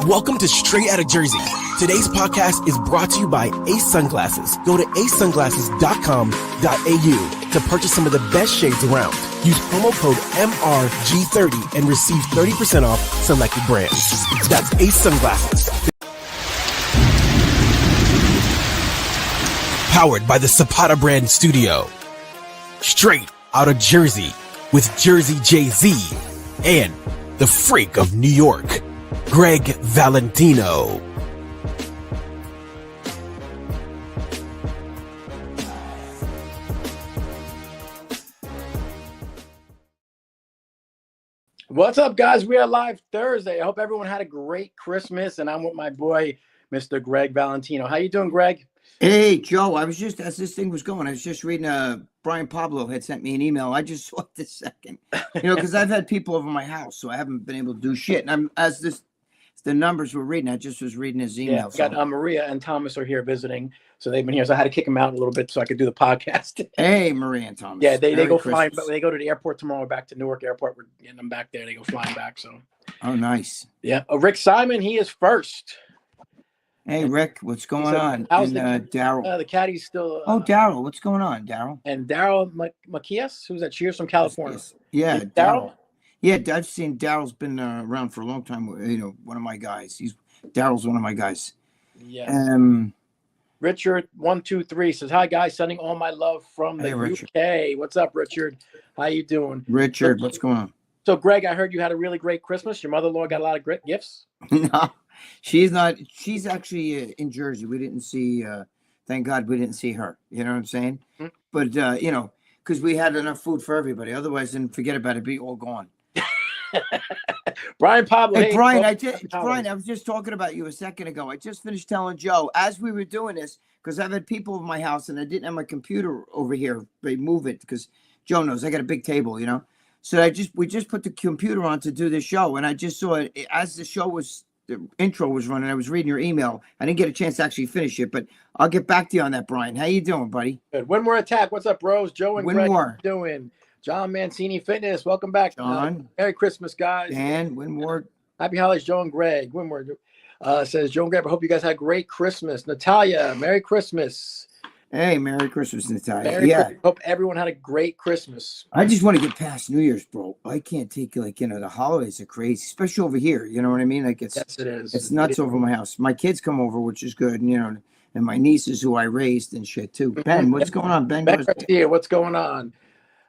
Welcome to Straight Outta Jersey. Today's podcast is brought to you by Ace Sunglasses. Go to acesunglasses.com.au to purchase some of the best shades around. Use promo code MRG30 and receive 30% off selected brands. That's Ace Sunglasses. Powered by the Zapata Brand Studio. Straight Outta Jersey with Jersey Jay-Z and the Freak of New York, Gregg Valentino. What's up, guys? We are live Thursday. I hope everyone had a great Christmas, and I'm with my boy, Mr. Gregg Valentino. How you doing, Greg? Hey, Joe, I was just, as this thing was going, I was just reading, Brian Pablo had sent me an email. I just saw it this second, because I've had people over my house, so I haven't been able to do shit. And the numbers were reading, I just was reading his email. Yeah, got Maria and Thomas are here visiting, so they've been here. So I had to kick them out a little bit so I could do the podcast. Hey, Maria and Thomas. Yeah, they go flying, but they go to the airport tomorrow, back to Newark Airport. We're getting them back there. They go flying back. So. Oh, nice. Yeah, Rick Simon, he is first. Hey, Rick, what's going on? How's Daryl? The caddy's still. Daryl, what's going on, Daryl? And Daryl Macias, who's at Cheers from California. Yeah, Daryl. Yeah, I've seen Daryl's been around for a long time. One of my guys. Daryl's one of my guys. Yeah. Richard 123 says, "Hi guys, sending all my love from the UK." What's up, Richard? How you doing? Richard, what's going on? So, Greg, I heard you had a really great Christmas. Your mother-in-law got a lot of great gifts. No. She's not. She's actually in Jersey. We didn't see. Thank God we didn't see her. You know what I'm saying? Mm-hmm. But because we had enough food for everybody. Otherwise, then forget about it. Be all gone. Brian Pablo. Hey, Brian, I was just talking about you a second ago. I just finished telling Joe as we were doing this because I've had people in my house and I didn't have my computer over here. They move it because Joe knows I got a big table. So we just put the computer on to do this show, and I just saw it as the intro was running. I was reading your email. I didn't get a chance to actually finish it, but I'll get back to you on that, Brian. How you doing, buddy? Good. Winmore Attack. What's up, bros? Joe and Greg, how you doing? John Mancini Fitness. Welcome back. John. Merry Christmas, guys. Dan, Winmore. Happy holidays, Joe and Greg. Winmore says, Joe and Greg, I hope you guys had a great Christmas. Natalia, Merry Christmas. Hey, Merry Christmas, Natalia. Hope everyone had a great Christmas. I just want to get past New Year's, bro. I can't take the holidays are crazy, especially over here. You know what I mean? Like yes, it is. It's nuts over my house. My kids come over, which is good, and my nieces who I raised and shit too. Ben, what's going on? Ben here. What's going on?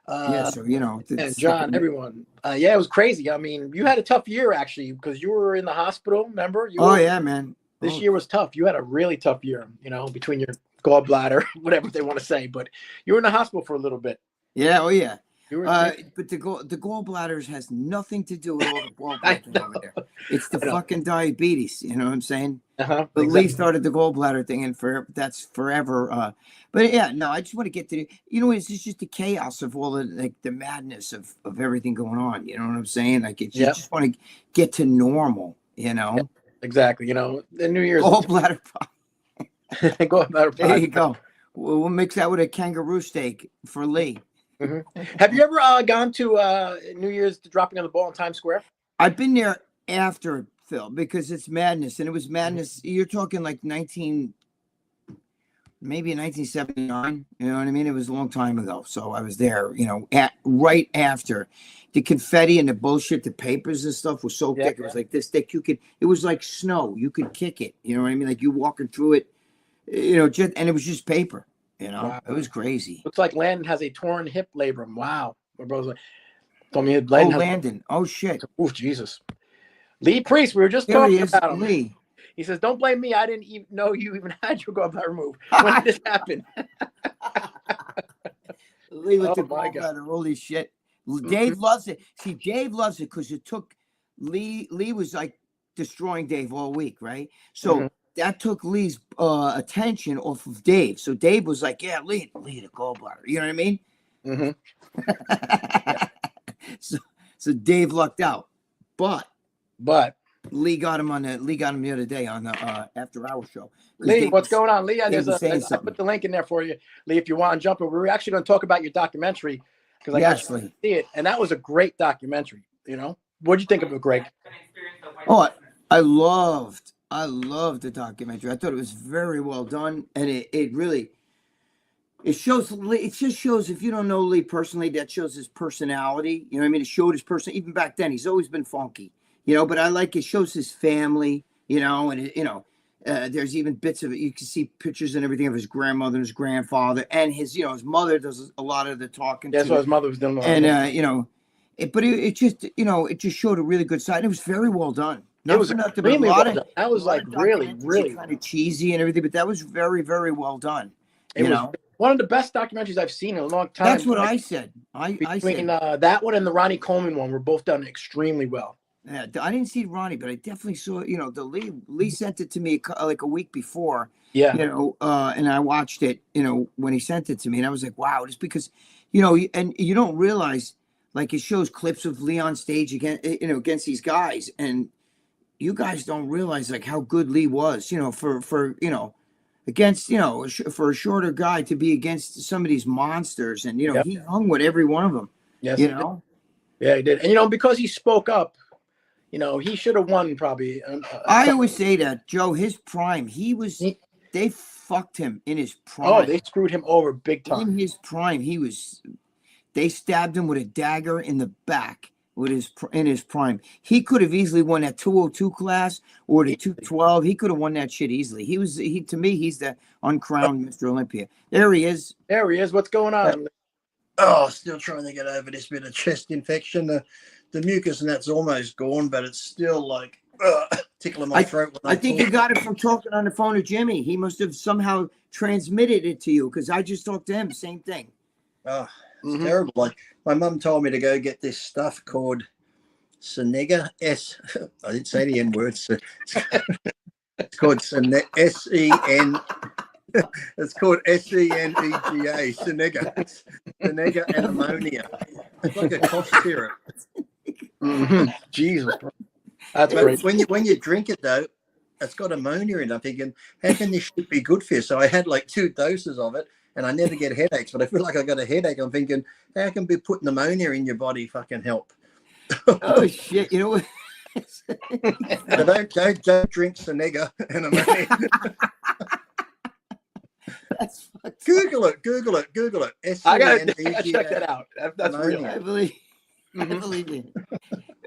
And John, everyone. It was crazy. I mean, you had a tough year actually because you were in the hospital. Remember? Man. This year was tough. You had a really tough year. Between your gallbladder, whatever they want to say, but you were in the hospital for a little bit. Yeah. Oh yeah. But the gallbladders has nothing to do with all the gallbladder over there. It's the fucking diabetes. You know what I'm saying? But exactly. Lee started the gallbladder thing, and that's forever. But yeah, no, I just want to get to it's just the chaos of all the madness of everything going on. You know what I'm saying? Like just want to get to normal. Yeah, exactly. The New Year's gallbladder gallbladder. There you go. We'll mix that with a kangaroo steak for Lee. Mm-hmm. Have you ever gone to New Year's dropping on the ball in Times Square? I've been there after, Phil, because it's madness, and it was madness. Mm-hmm. You're talking like 1979. You know what I mean? It was a long time ago, so I was there. Right after the confetti and the bullshit, the papers and stuff was so thick. It was like this thick. It was like snow. You could kick it. You know what I mean? Like you walking through it. And it was just paper. Wow. It was crazy. Looks like Landon has a torn hip labrum. Wow. My brother's like, told me Landon. Oh, shit. Oh, Jesus. Lee Priest, we were just talking about him. Lee. He says, don't blame me. I didn't even know you even had your gallbladder removed. When did this happen? Lee with the gallbladder. Holy shit. Dave loves it. See, Dave loves it because it took Lee was like destroying Dave all week, right? So that took Lee's attention off of Dave. So Dave was like, yeah, Lee the gallbladder. You know what I mean? Mm-hmm. So Dave lucked out. But Lee got him the other day on the after hour show. Lee, what's going on? Lee, I put the link in there for you. Lee, if you want to jump in. We're actually going to talk about your documentary because I got to see it. And that was a great documentary. What'd you think of it, Greg? Oh, I loved the documentary. I thought it was very well done, and it really it shows. It just shows, if you don't know Lee personally, that shows his personality. You know what I mean? It showed his person. Even back then, he's always been funky. You know, but I like it shows his family. You know, and there's even bits of it. You can see pictures and everything of his grandmother and his grandfather, and his his mother does a lot of the talking. That's what his mother was doing. And it just showed a really good side. It was very well done. It was extremely well done. That was like really kind of cheesy and everything, but that was very, very well done. It was one of the best documentaries I've seen in a long time. That's what I said. Between that one and the Ronnie Coleman one were both done extremely well. Yeah, I didn't see Ronnie, but I definitely saw. The Lee sent it to me like a week before. Yeah. And I watched it. When he sent it to me, and I was like, wow, just because, and you don't realize, like, it shows clips of Lee on stage against these guys, and you guys don't realize like how good Lee was, for against, for a shorter guy to be against some of these monsters, and he hung with every one of them. Yes, yeah, he did, and because he spoke up, he should have won probably. I always say that, Joe, his prime, they fucked him in his prime. Oh, they screwed him over big time. In his prime, they stabbed him with a dagger in the back. In his prime, he could have easily won that 202 class or the 212. He could have won that shit easily. To me, he's the uncrowned Mr. Olympia. There he is. What's going on? Still trying to get over this bit of chest infection. The mucus and that's almost gone, but it's still like tickling my throat. I think you got it from talking on the phone to Jimmy. He must have somehow transmitted it to you, because I just talked to him. Same thing. It's terrible. Like, my mum told me to go get this stuff called Senega. I didn't say the N word. So it's called S-E-N. It's called S-E-N-E-G-A. Senega. Senega and ammonia. It's like a cough syrup. Jesus. That's great. When you drink it, though, it's got ammonia in it. I'm thinking, how can this shit be good for you? So I had like 2 doses of it. And I never get headaches, but I feel like I got a headache. I'm thinking, how can be putting ammonia in your body fucking help? Oh shit! You know what? So don't drink Senega and ammonia. Google it. I gotta check that out. That's real. I believe you.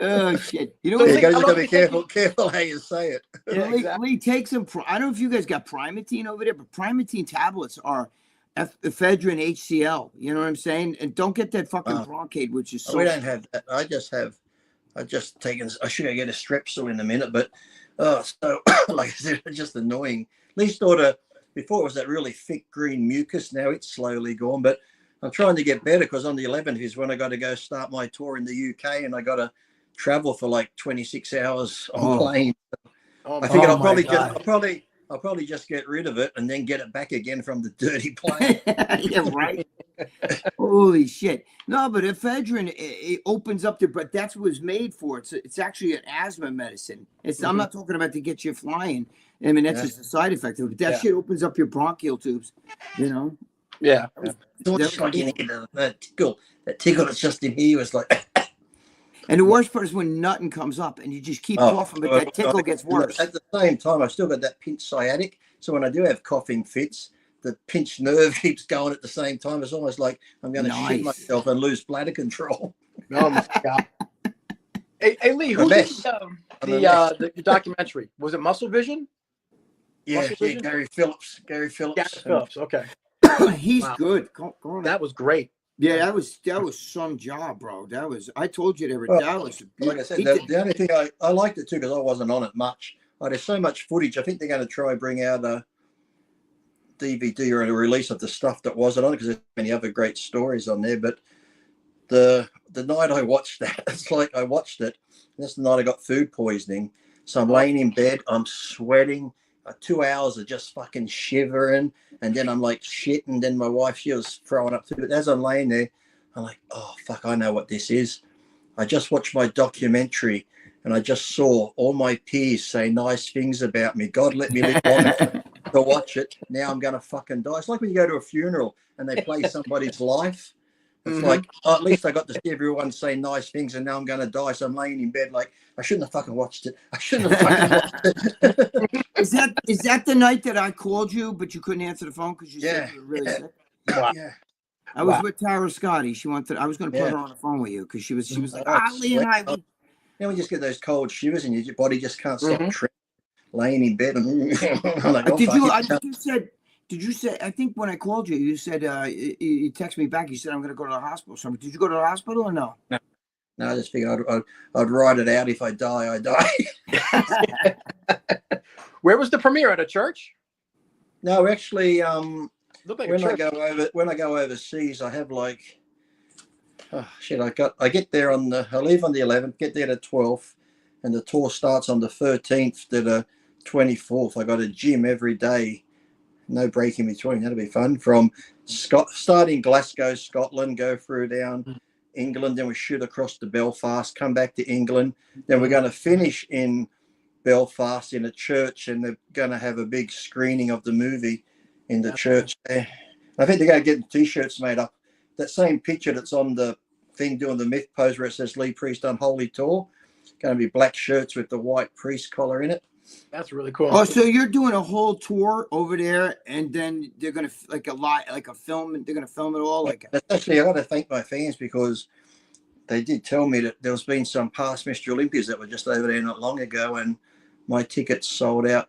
Oh shit! You just gotta be careful how you say it. Yeah, exactly. Lee, take some. I don't know if you guys got Primatene over there, but Primatene tablets are ephedrine HCl, you know what I'm saying? And don't get that fucking Broncaid, which is so. We don't have that. I should get a Strepsil in a minute, but so like I said, it's just annoying. At least before it was that really thick green mucus. Now it's slowly gone, but I'm trying to get better, because on the 11th is when I got to go start my tour in the UK, and I got to travel for like 26 hours on plane. I think I'll probably just get rid of it and then get it back again from the dirty plane. Yeah, right. Holy shit! No, but ephedrine, it opens up but that's what it's made for. It's actually an asthma medicine. I'm not talking about to get you flying. I mean, that's just a side effect of it. But that shit opens up your bronchial tubes. Yeah. That tickle that's just in here was like. And the worst part is when nothing comes up and you just keep coughing, but that tickle gets worse. At the same time, I've still got that pinched sciatic. So when I do have coughing fits, the pinched nerve keeps going at the same time. It's almost like I'm going to shit myself and lose bladder control. Oh my God. Hey Lee, who did the documentary? Was it Muscle Vision? Yeah, Gary Phillips. Gary Phillips, okay. He's good. That was great. Yeah, that was some job, bro. I told you that was like I said, the only thing I liked it too, because I wasn't on it much. There's so much footage. I think they're going to try bring out a DVD or a release of the stuff that wasn't on it, because there's many other great stories on there. But the night I watched that, it's like I watched it. That's the night I got food poisoning. So I'm laying in bed, I'm sweating. 2 hours of just fucking shivering, and then I'm like shit, and then my wife, she was throwing up too. But as I'm laying there, I'm like, oh fuck, I know what this is. I just watched my documentary, and I just saw all my peers say nice things about me. God let me live long enough to watch it. Now I'm gonna fucking die. It's like when you go to a funeral and they play somebody's life, It's like, oh, at least I got to see everyone say nice things, and now I'm going to die. So I'm laying in bed like, I shouldn't have fucking watched it. I shouldn't have fucking watched it. Is that the night that I called you, but you couldn't answer the phone because you said you were really sick? Wow. Yeah. I was with Tara Scotty. She wanted. I was going to put her on the phone with you because she was like, Lee and I. You know, when you just get those cold shivers and your body just can't stop laying in bed. And like, oh, did you say? I think when I called you, you said you texted me back. You said I'm going to go to the hospital. So did you go to the hospital or no? No, I just figured I'd ride it out. If I die, I die. Where was the premiere? At a church? No, actually, Like when I go overseas, I have like, oh shit, I get there I leave on the 11th, get there the 12th, and the tour starts on the 13th to the 24th. I got a gym every day, no break in between. That'll be fun. From starting Glasgow, Scotland, go through down England, then we shoot across to Belfast, come back to England, then we're going to finish in Belfast in a church, and they're going to have a big screening of the movie in the church there. I think they're going to get the t-shirts made up. That same picture that's on the thing doing the myth pose where it says Lee Priest Unholy Tour, going to be black shirts with the white priest collar in it. That's really cool. Oh, so you're doing a whole tour over there, and then they're gonna like a film, and they're gonna film it all. Like, actually, I got to thank my fans because they did tell me that there's been some past Mr. Olympias that were just over there not long ago, and my tickets sold out,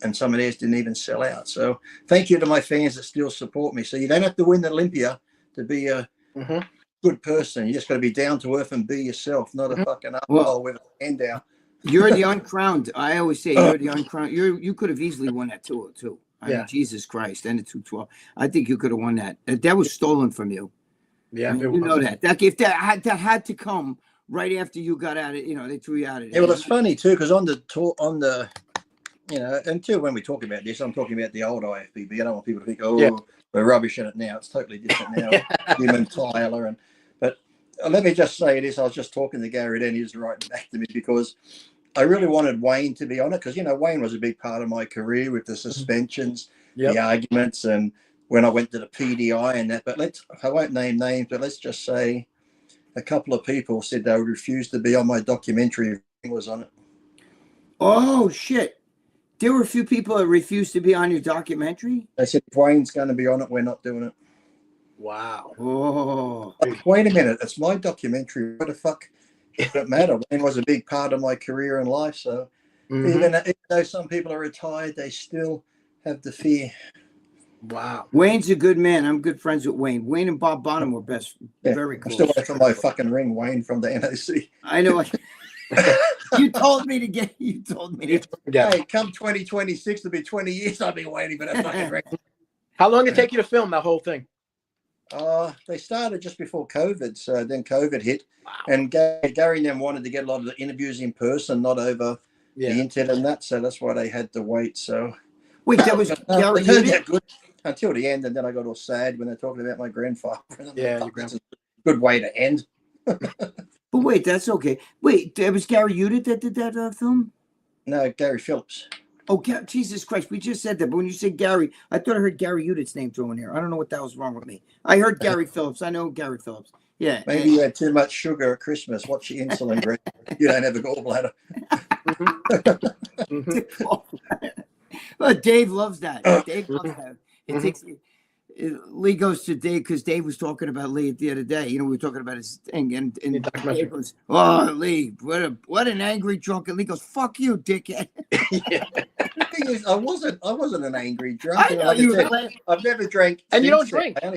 and some of theirs didn't even sell out. So thank you to my fans that still support me. So you don't have to win the Olympia to be a good person. You just got to be down to earth and be yourself, not a fucking asshole with a hand down. You're the uncrowned. I always say you're the uncrowned. You could have easily won that tour too. I mean, Jesus Christ, and the 212. I think you could have won that. That was stolen from you. Yeah, you know that. If that had to come right after you got out of, they threw you out of there. Yeah, well, it's funny too because on the tour, until when we talk about this, I'm talking about the old IFBB. I don't want people to think, we're rubbish in it now. It's totally different now. Him and Tyler but let me just say this. I was just talking to Gary then. He was writing back to me because I really wanted Wayne to be on it because, Wayne was a big part of my career with the suspensions, the arguments, and when I went to the PDI and that. But I won't name names, but let's just say a couple of people said they would refuse to be on my documentary if Wayne was on it. Oh, shit. There were a few people that refused to be on your documentary? They said, if Wayne's going to be on it, we're not doing it. Wow. Oh. Wait a minute. It's my documentary. What the fuck? It doesn't matter. Wayne was a big part of my career and life. So even though some people are retired, they still have the fear. Wow. Wayne's a good man. I'm good friends with Wayne. Wayne and Bob Bonham were very close. I'm still waiting for my fucking ring, Wayne, from the NOC. I know. You told me to. Hey, come 2026, it'll be 20 years. I've been waiting for that fucking ring. How long did it take you to film that whole thing? They started just before COVID, so then COVID hit, and Gary and them wanted to get a lot of the interviews in person, not over the internet and that. So that's why they had to wait. So wait, that was Gary turned out good until the end, and then I got all sad when they're talking about my grandfather. Yeah, that's a good way to end. But wait, that's okay. Wait, it was Gary Udit that did that film? No, Gary Phillips. Oh, Jesus Christ. We just said that. But when you said Gary, I thought I heard Gary Udit's name thrown in here. I don't know what the hell's wrong with me. I heard Gary Phillips. I know Gary Phillips. Yeah. Maybe you had too much sugar at Christmas. Watch your insulin, Greg. You don't have a gallbladder. Well, Dave loves that. Dave loves that. It takes me. Lee goes to Dave because Dave was talking about Lee the other day. We were talking about his thing, and Dave goes, "Oh, Lee, what an angry drunk!" And Lee goes, "Fuck you, dickhead." The thing is, I wasn't an angry drunk. I know I've never drank, and you don't drink. I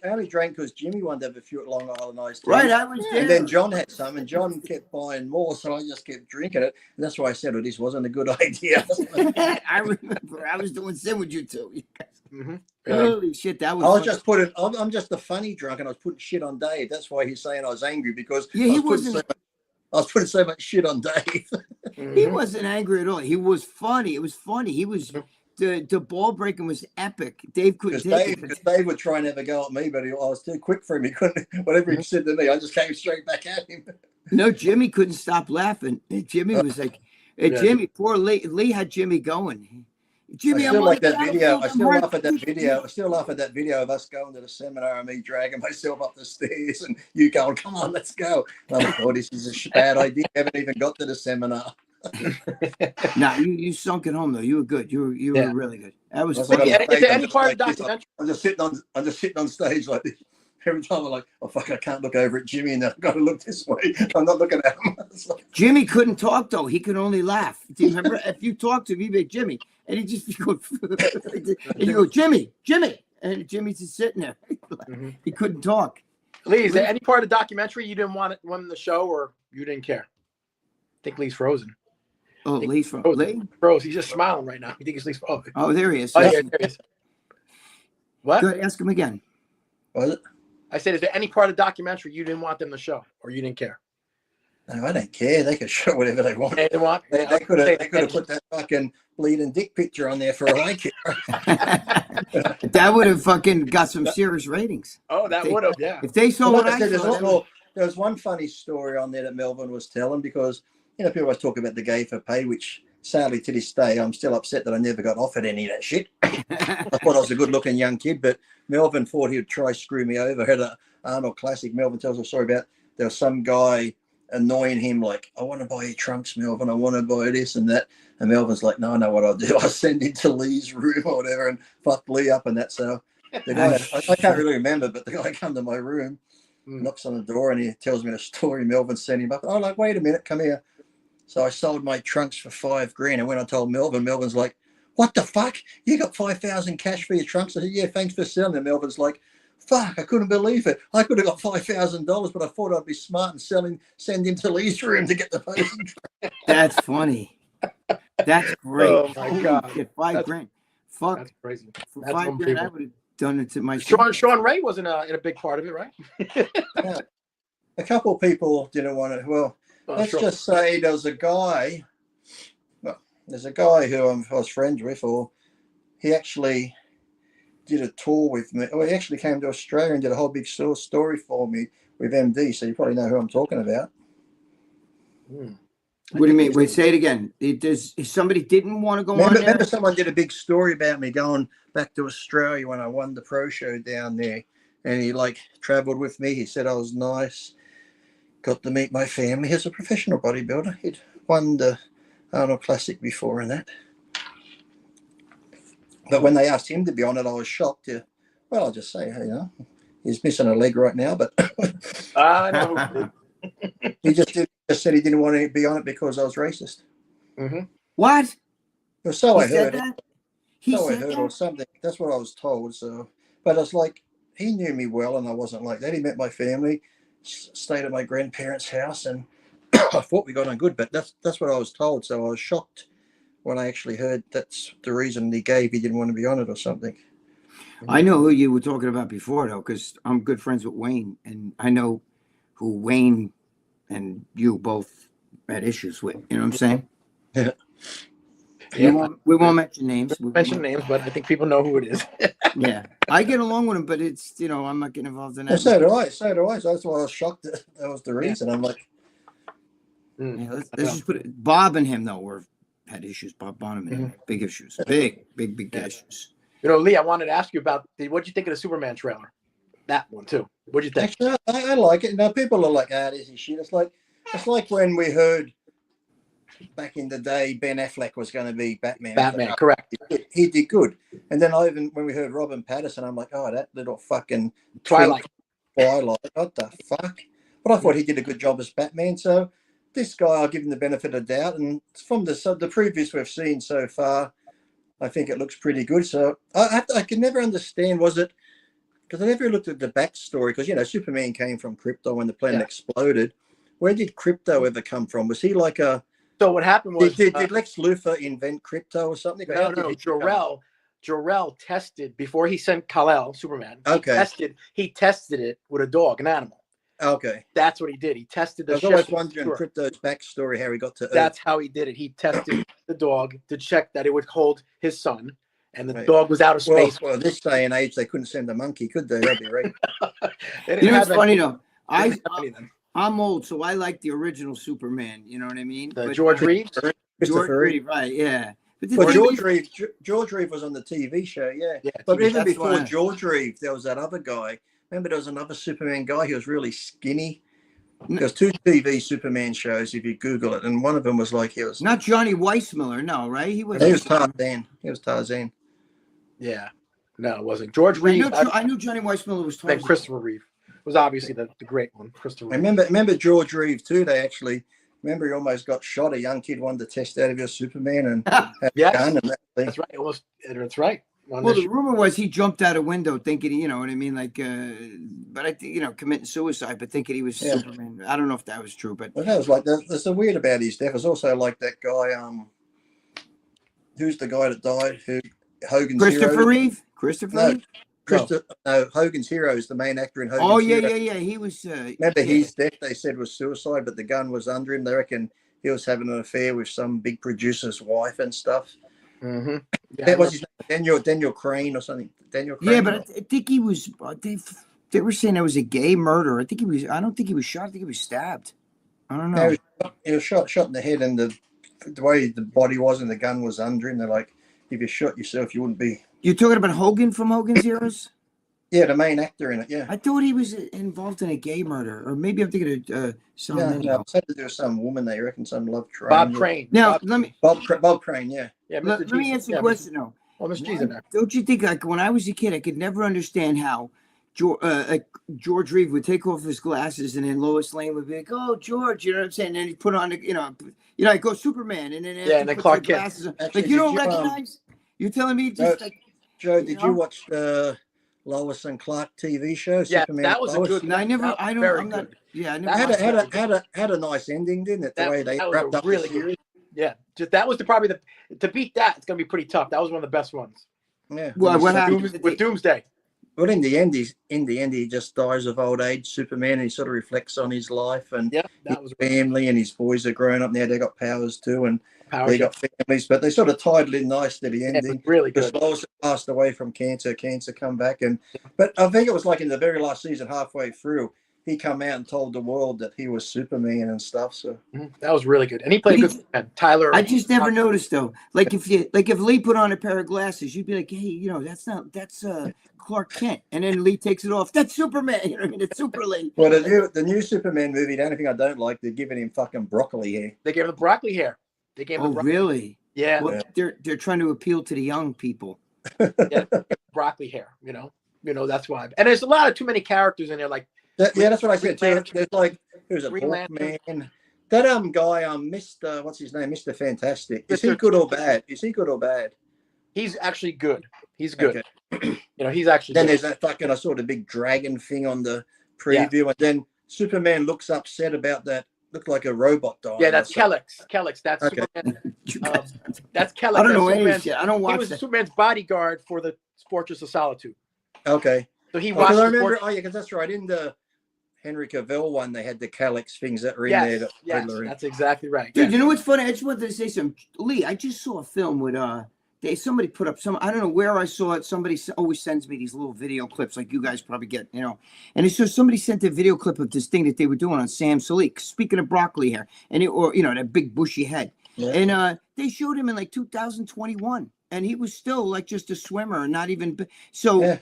only drank because Jimmy wanted to have a few at Long Island Iced Tea. Right, I was there. And then John had some, and John kept buying more, so I just kept drinking it. And that's why I said, this wasn't a good idea. I remember I was doing sin with you two. Holy shit, that was. I'm just a funny drunk, and I was putting shit on Dave. That's why he's saying I was angry because he I was putting so much shit on Dave. He wasn't angry at all. He was funny. It was funny. He was the ball breaking was epic. Dave couldn't take it. Because Dave would try and have a go at me, but I was too quick for him. He couldn't. Whatever he said to me, I just came straight back at him. No, Jimmy couldn't stop laughing. Jimmy was like, Jimmy. Poor Lee had Jimmy going. Jimmy, I still like that on the video. I battlefield, still I'm laugh at that hurt. video. I still laugh at that video of us going to the seminar and me dragging myself up the stairs and you going, "Come on, let's go." And I'm like, "Oh, this is a bad idea. I haven't even got to the seminar." Nah, you sunk it home though. You were good. You were really good. That was Once I got funny. on Is stage, there I'm any just part like of the this. documentary? I'm just sitting on stage like this. Every time I'm like, "Oh fuck, I can't look over at Jimmy, and I've got to look this way." I'm not looking at him. It's like, Jimmy couldn't talk though. He could only laugh. Do you remember? If you talk to him, he'd be Jimmy, and he just go, and you go, Jimmy, and Jimmy's just sitting there. He couldn't talk. Lee, is there any part of the documentary you didn't want the show, or you didn't care? I think Lee's frozen. Oh, Lee's frozen. Lee? Froze. He's just smiling right now. You think he's Lee's frozen? Oh, there he is. Oh, yeah, there he is. What? Good. Ask him again. was it? I said, is there any part of the documentary you didn't want them to show, or you didn't care? No, I don't care. They could show whatever they want. They want. They could have put that fucking bleeding dick picture on there for all I care. That would have fucking got some serious ratings. Oh, that would have. Yeah. If they saw Well, what like I I said, there's a saw, lot more. There was one funny story on there that Melvin was telling because people always talk about the gay for pay, which sadly to this day I'm still upset that I never got offered any of that shit. I thought I was a good-looking young kid, but Melvin thought he would try screw me over. Had a Arnold Classic. Melvin tells a story about there was some guy annoying him like, "I want to buy your trunks, Melvin. I want to buy this and that." And Melvin's like, "No, I know what I'll do. I'll send him to Lee's room or whatever and fuck Lee up and that." So the guy, I can't really remember, but the guy come to my room, knocks on the door, and he tells me the story. Melvin sent him up. I'm like, "Wait a minute, come here." So I sold my trunks for $5,000, and when I told Melvin, Melvin's like, "What the fuck? You got 5,000 cash for your trunks?" I said, "Yeah, thanks for selling them." Melvin's like, "Fuck, I couldn't believe it. I could have got $5,000, but I thought I'd be smart and send him to Lee's room to get the postage." that's funny. That's great. Oh my God. Get $5,000. Fuck. That's crazy. For That's $5,000, I unbelievable. would have done it to myself. Sean Ray wasn't in a big part of it, right? Yeah. A couple of people didn't want it. Well, let's just say there's a guy who I was friends with, or he actually did a tour with me. Well, he actually came to Australia and did a whole big story for me with MD. So you probably know who I'm talking about. What do you mean? Wait, say it again. Somebody didn't want to go on there? Remember someone did a big story about me going back to Australia when I won the pro show down there, and he traveled with me. He said I was nice. Got to meet my family. He's a professional bodybuilder. He'd won the Arnold Classic before and that. But when they asked him to be on it, I was shocked. Well, I'll just say, he's missing a leg right now, but I know. he just said he didn't want to be on it because I was racist. What? Well, so He I said heard. that? He So I said heard, that? or something. That's what I was told. So, but it's like he knew me well, and I wasn't like that. He met my family, stayed at my grandparents' house, and I thought we got on good. But that's what I was told. So I was shocked when I actually heard that's the reason he gave. He didn't want to be on it or something. I know who you were talking about before, though, because I'm good friends with Wayne, and I know who Wayne and you both had issues with. You know what I'm saying? Yeah. We won't mention names. We mention names, but I think people know who it is. Yeah, I get along with him, but it's I'm not getting involved in that. Well, so do I. So that's why I was shocked that was the reason. I'm like, Yeah, let's just put it. Bob and him though had issues. Bob Bonham and him, big issues, big issues. Lee, I wanted to ask you about what'd you think of the Superman trailer? That one too. What'd you think? actually, I like it. Now people are like, this is shit. It's like when we heard back in the day Ben Affleck was going to be Batman. Batman, correct. He did good. And then when we heard Robin Pattinson, I'm like, that little fucking Twilight. What the fuck? But I thought he did a good job as Batman. So this guy, I'll give him the benefit of doubt. And from the previews we've seen so far, I think it looks pretty good. So I can never understand, was it, because I never looked at the backstory, because, Superman came from Krypto when the planet exploded. Where did Krypto ever come from? Was he like a... So what happened was... Did Lex Luthor invent Krypto or something? No. Jor-El tested, before he sent Kal-El, Superman, he tested it with a dog, an animal. Okay. That's what he did. He tested the I was always wondering Krypto's backstory, how he got to Earth. That's how he did it. He tested the dog to check that it would hold his son, and the dog was out of space. Well, this day and age, they couldn't send a monkey, could they? That'd be right. It's funny though. I'm old, so I like the original Superman. You know what I mean? George Reeves? George Reeves, right? Yeah. But the Well, thing George Reeve was on the TV show, yeah. Yeah, But TV, even that's before why- George Reeve, there was that other guy. Remember, there was another Superman guy. He was really skinny. There's two TV Superman shows if you Google it, and one of them was like he was. not Johnny Weissmuller, no, right? He was. He was Tarzan. He was Tarzan. yeah. No, it wasn't. George Reeve. I knew Johnny Weissmuller was Then Tarzan. Christopher Reeve was obviously the great one. Christopher I Reeve. remember George Reeve too. They actually remember he almost got shot. A young kid wanted to test out of your Superman and had Yes. a gun and that thing. That's right. Almost. That's right. On Well, this the rumor was he jumped out a window thinking, you know what I mean, like, but I think, you know, committing suicide, but thinking he was Superman. I don't know if that was true, but Well, that was like there's the weird about his death. It's also like that guy. Who's the guy that died? Who Hogan's Christopher Hero? Reeve, Christopher No, Reeve. No, Hogan's Hero is the main actor in Hogan's Oh yeah, Hero. yeah. He was. Remember his death? They said was suicide, but the gun was under him. They reckon he was having an affair with some big producer's wife and stuff. Mm-hmm. Yeah, That was his name, Daniel Crane or something. Daniel Crane. Yeah, but I think he was. They were saying it was a gay murder. I think he was. I don't think he was shot. I think he was stabbed. I don't know. He was shot in the head, and the way the body was and the gun was under him. They're like, if you shot yourself, you wouldn't be. You're talking about Hogan from Hogan's Heroes? Yeah, the main actor in it. Yeah. I thought he was involved in a gay murder, or maybe I'm thinking of some. No, it's had to do with some woman. They reckon some love train. Bob Crane. Now let me Bob Crane. Yeah. Yeah, let Mr. me answer the question though. Well, Mr. G's in there. Don't you think, like, when I was a kid, I could never understand how George Reeve would take off his glasses, and then Lois Lane would be like, "Oh, George," you know what I'm saying? And then he'd put on, like go Superman, and then Yeah, and then Clark Kent. glasses on. Actually, Like you don't did you, recognize? You're telling me just like. Joe, did you watch the Lois and Clark TV show? Yeah, Superman that was a Lois? good. No, I never. That was I don't. very I'm not. good. Yeah, I never. Had a nice ending, didn't it? The way they that was wrapped a up really the series. Yeah, just that was probably to beat that. It's gonna be pretty tough. That was one of the best ones. Yeah. What happened? With Doomsday. Well, in the end, he just dies of old age. Superman, and he sort of reflects on his life and Yeah, his that was family, and his boys are grown up now. They got powers too, and power. they got families. But they sort of tied it in nice to the Yeah, it was ending. really Because good. Lois passed away from cancer. Cancer come back, but I think it was like in the very last season, halfway through, he come out and told the world that he was Superman and stuff. So Mhm. That was really good, and he played a good man. Tyler. I just never noticed though. Like if Lee put on a pair of glasses, you'd be like, "Hey, that's Clark Kent," and then Lee takes it off. That's Superman. You know what I mean? It's Super Lee. well, the new Superman movie, the only thing I don't like, they're giving him fucking broccoli hair. They gave him the broccoli hair. They gave him Oh, the broccoli. really? Yeah, Well, they're trying to appeal to the young people. yeah, broccoli hair. You know that's why. And there's a lot of too many characters in there. Like That's what I said Green too. There's like who's a Green Lantern. man. That guy, Mr. What's his name? Mr. Fantastic. Is he Mr. good or bad? Is he good or bad? he's actually good. He's good. Okay. He's actually. Then good. there's that fucking I saw the big dragon thing on the preview, and then Superman looks upset about that. Looked like a robot dying. Yeah, that's Kellex. That's Okay. Superman. That's Kellex. I don't know That's any Superman's- shit. I don't He watch was that. Superman's bodyguard for the Fortress of Solitude. Okay. So he Because watched. I the remember. Fort- Oh yeah, because that's right. In the Henry Cavill one, they had the Calyx things that were in there. yes, That yes, Riddler in. that's exactly right. Dude, Yeah. you know what's funny? I just wanted to say something. Lee, I just saw a film with somebody put up some, I don't know where I saw it. Somebody always sends me these little video clips like you guys probably get, And so somebody sent a video clip of this thing that they were doing on Sam Salik, speaking of broccoli hair, and that big bushy head. Yeah. And they showed him in like 2021, and he was still like just a swimmer, not even so. Yeah.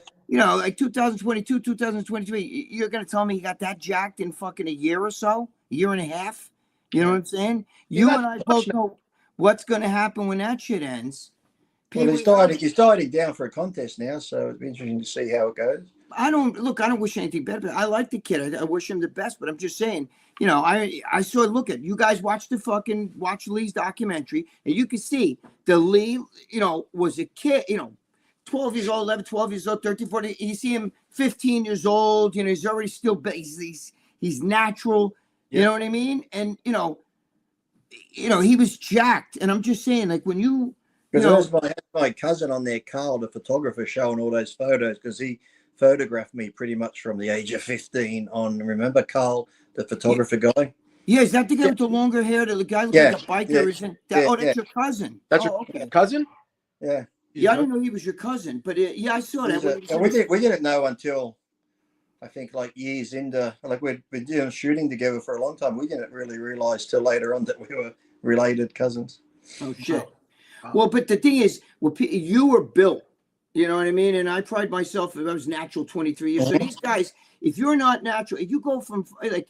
Like 2022, 2023, you're gonna tell me he got that jacked in fucking a year or so, a year and a half? You know what I'm saying? You and I both know what's gonna happen when that shit ends. Well, he's dieting down for a contest now, so it'll be interesting to see how it goes. I don't wish anything better, but I like the kid. I wish him the best, but I'm just saying, I saw, look at, you guys watch Lee's documentary, and you can see the Lee, was a kid, 12 years old, 11, 12 years old, 13, 14. You see him 15 years old, he's already still, he's natural, you know what I mean? And, he was jacked. And I'm just saying, like, when you, Because that was my cousin on there, Carl, the photographer, showing all those photos, because he photographed me pretty much from the age of 15 on. Remember Carl, the photographer guy? Yeah, is that the guy with the longer hair? The guy looks like a biker, isn't that? Yeah, That's your cousin. That's your cousin. Yeah. Yeah, I didn't know he was your cousin, but I saw that. We didn't know until I think like years into, like we'd been doing shooting together for a long time. We didn't really realize till later on that we were related cousins. Oh shit! Well, but the thing is, you were built. You know what I mean? And I pride myself. I was natural 23 years. So these guys, if you're not natural, if you go from like,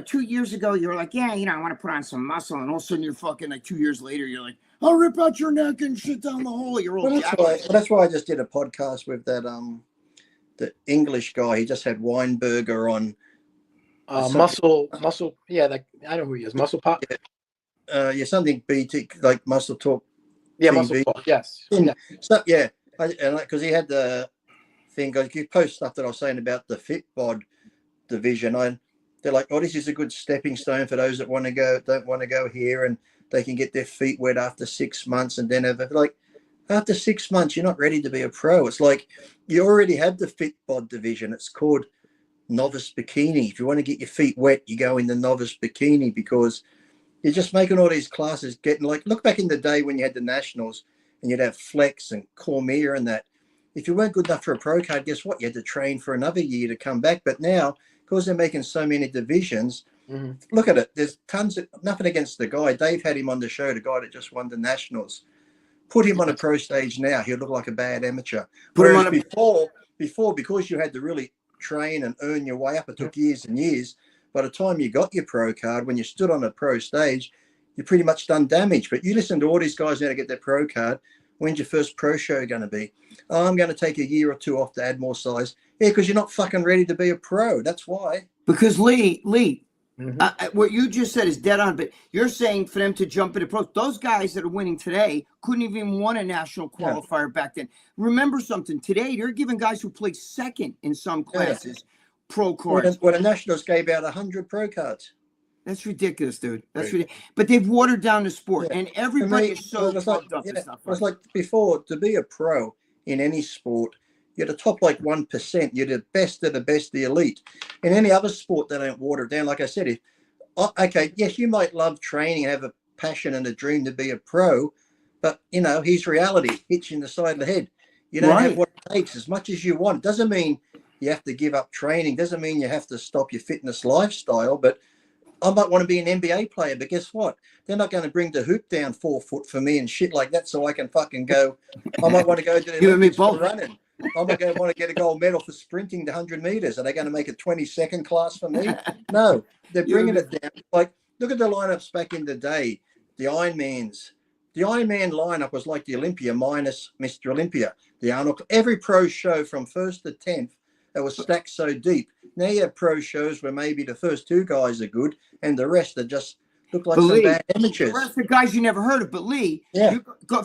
2 years ago, you're like, yeah, I want to put on some muscle, and all of a sudden you're fucking like 2 years later, you're like, I'll rip out your neck and shit down the hole. You're all that's why I just did a podcast with that the English guy. He just had Weinberger on. Muscle. Yeah, I know who he is. Muscle Pop. Yeah, something BT like Muscle Talk. Yeah, TV. Muscle Pop. Yes. Yeah. Because he had the thing. You post stuff that I was saying about the FitBod division. They're like, oh, this is a good stepping stone for those that don't want to go here, and they can get their feet wet after 6 months, and then after 6 months, you're not ready to be a pro. It's like you already have the FitBod division. It's called novice bikini. If you want to get your feet wet, you go in the novice bikini, because you're just making all these classes getting like, look back in the day when you had the nationals and you'd have Flex and Cormier and that. If you weren't good enough for a pro card, guess what? You had to train for another year to come back. But now, because they're making so many divisions, look at it. There's tons of, nothing against the guy. Dave had him on the show, the guy that just won the nationals. Put him on a pro stage now, he'll look like a bad amateur. Whereas before, because you had to really train and earn your way up, it took years and years. By the time you got your pro card, when you stood on a pro stage, you're pretty much done damage. But you listen to all these guys now to get their pro card. When's your first pro show going to be? Oh, I'm going to take a year or two off to add more size. Yeah, because you're not fucking ready to be a pro. That's why. Because Lee, what you just said is dead on. But you're saying for them to jump into pros, those guys that are winning today couldn't even won a national qualifier back then. Remember something. Today, they're giving guys who play second in some classes pro cards. When the nationals gave out 100 pro cards. That's ridiculous, dude. That's ridiculous. But they've watered down the sport, and everybody is so fucked up and stuff. It's like before, to be a pro in any sport, you're the top 1%. You're the best of the elite. In any other sport, they don't water it down. Like I said, yes, you might love training and have a passion and a dream to be a pro, but here's reality. Hits you in the side of the head. You don't have what it takes as much as you want. Doesn't mean you have to give up training. Doesn't mean you have to stop your fitness lifestyle. But I might want to be an NBA player, but guess what? They're not going to bring the hoop down 4 foot for me and shit like that, so I can fucking go. I might want to go to the Olympics for running. I'm not going to want to get a gold medal for sprinting the 100 meters. Are they going to make a 22nd class for me? No, they're bringing it down. Like, look at the lineups back in the day. The Ironmans. The Ironman lineup was like the Olympia minus Mr. Olympia. The Arnold. Every pro show from 1st to 10th, that was stacked so deep. Now you have pro shows where maybe the first 2 guys are good and the rest are just look like some bad amateurs. The rest of the guys you never heard of. But Lee,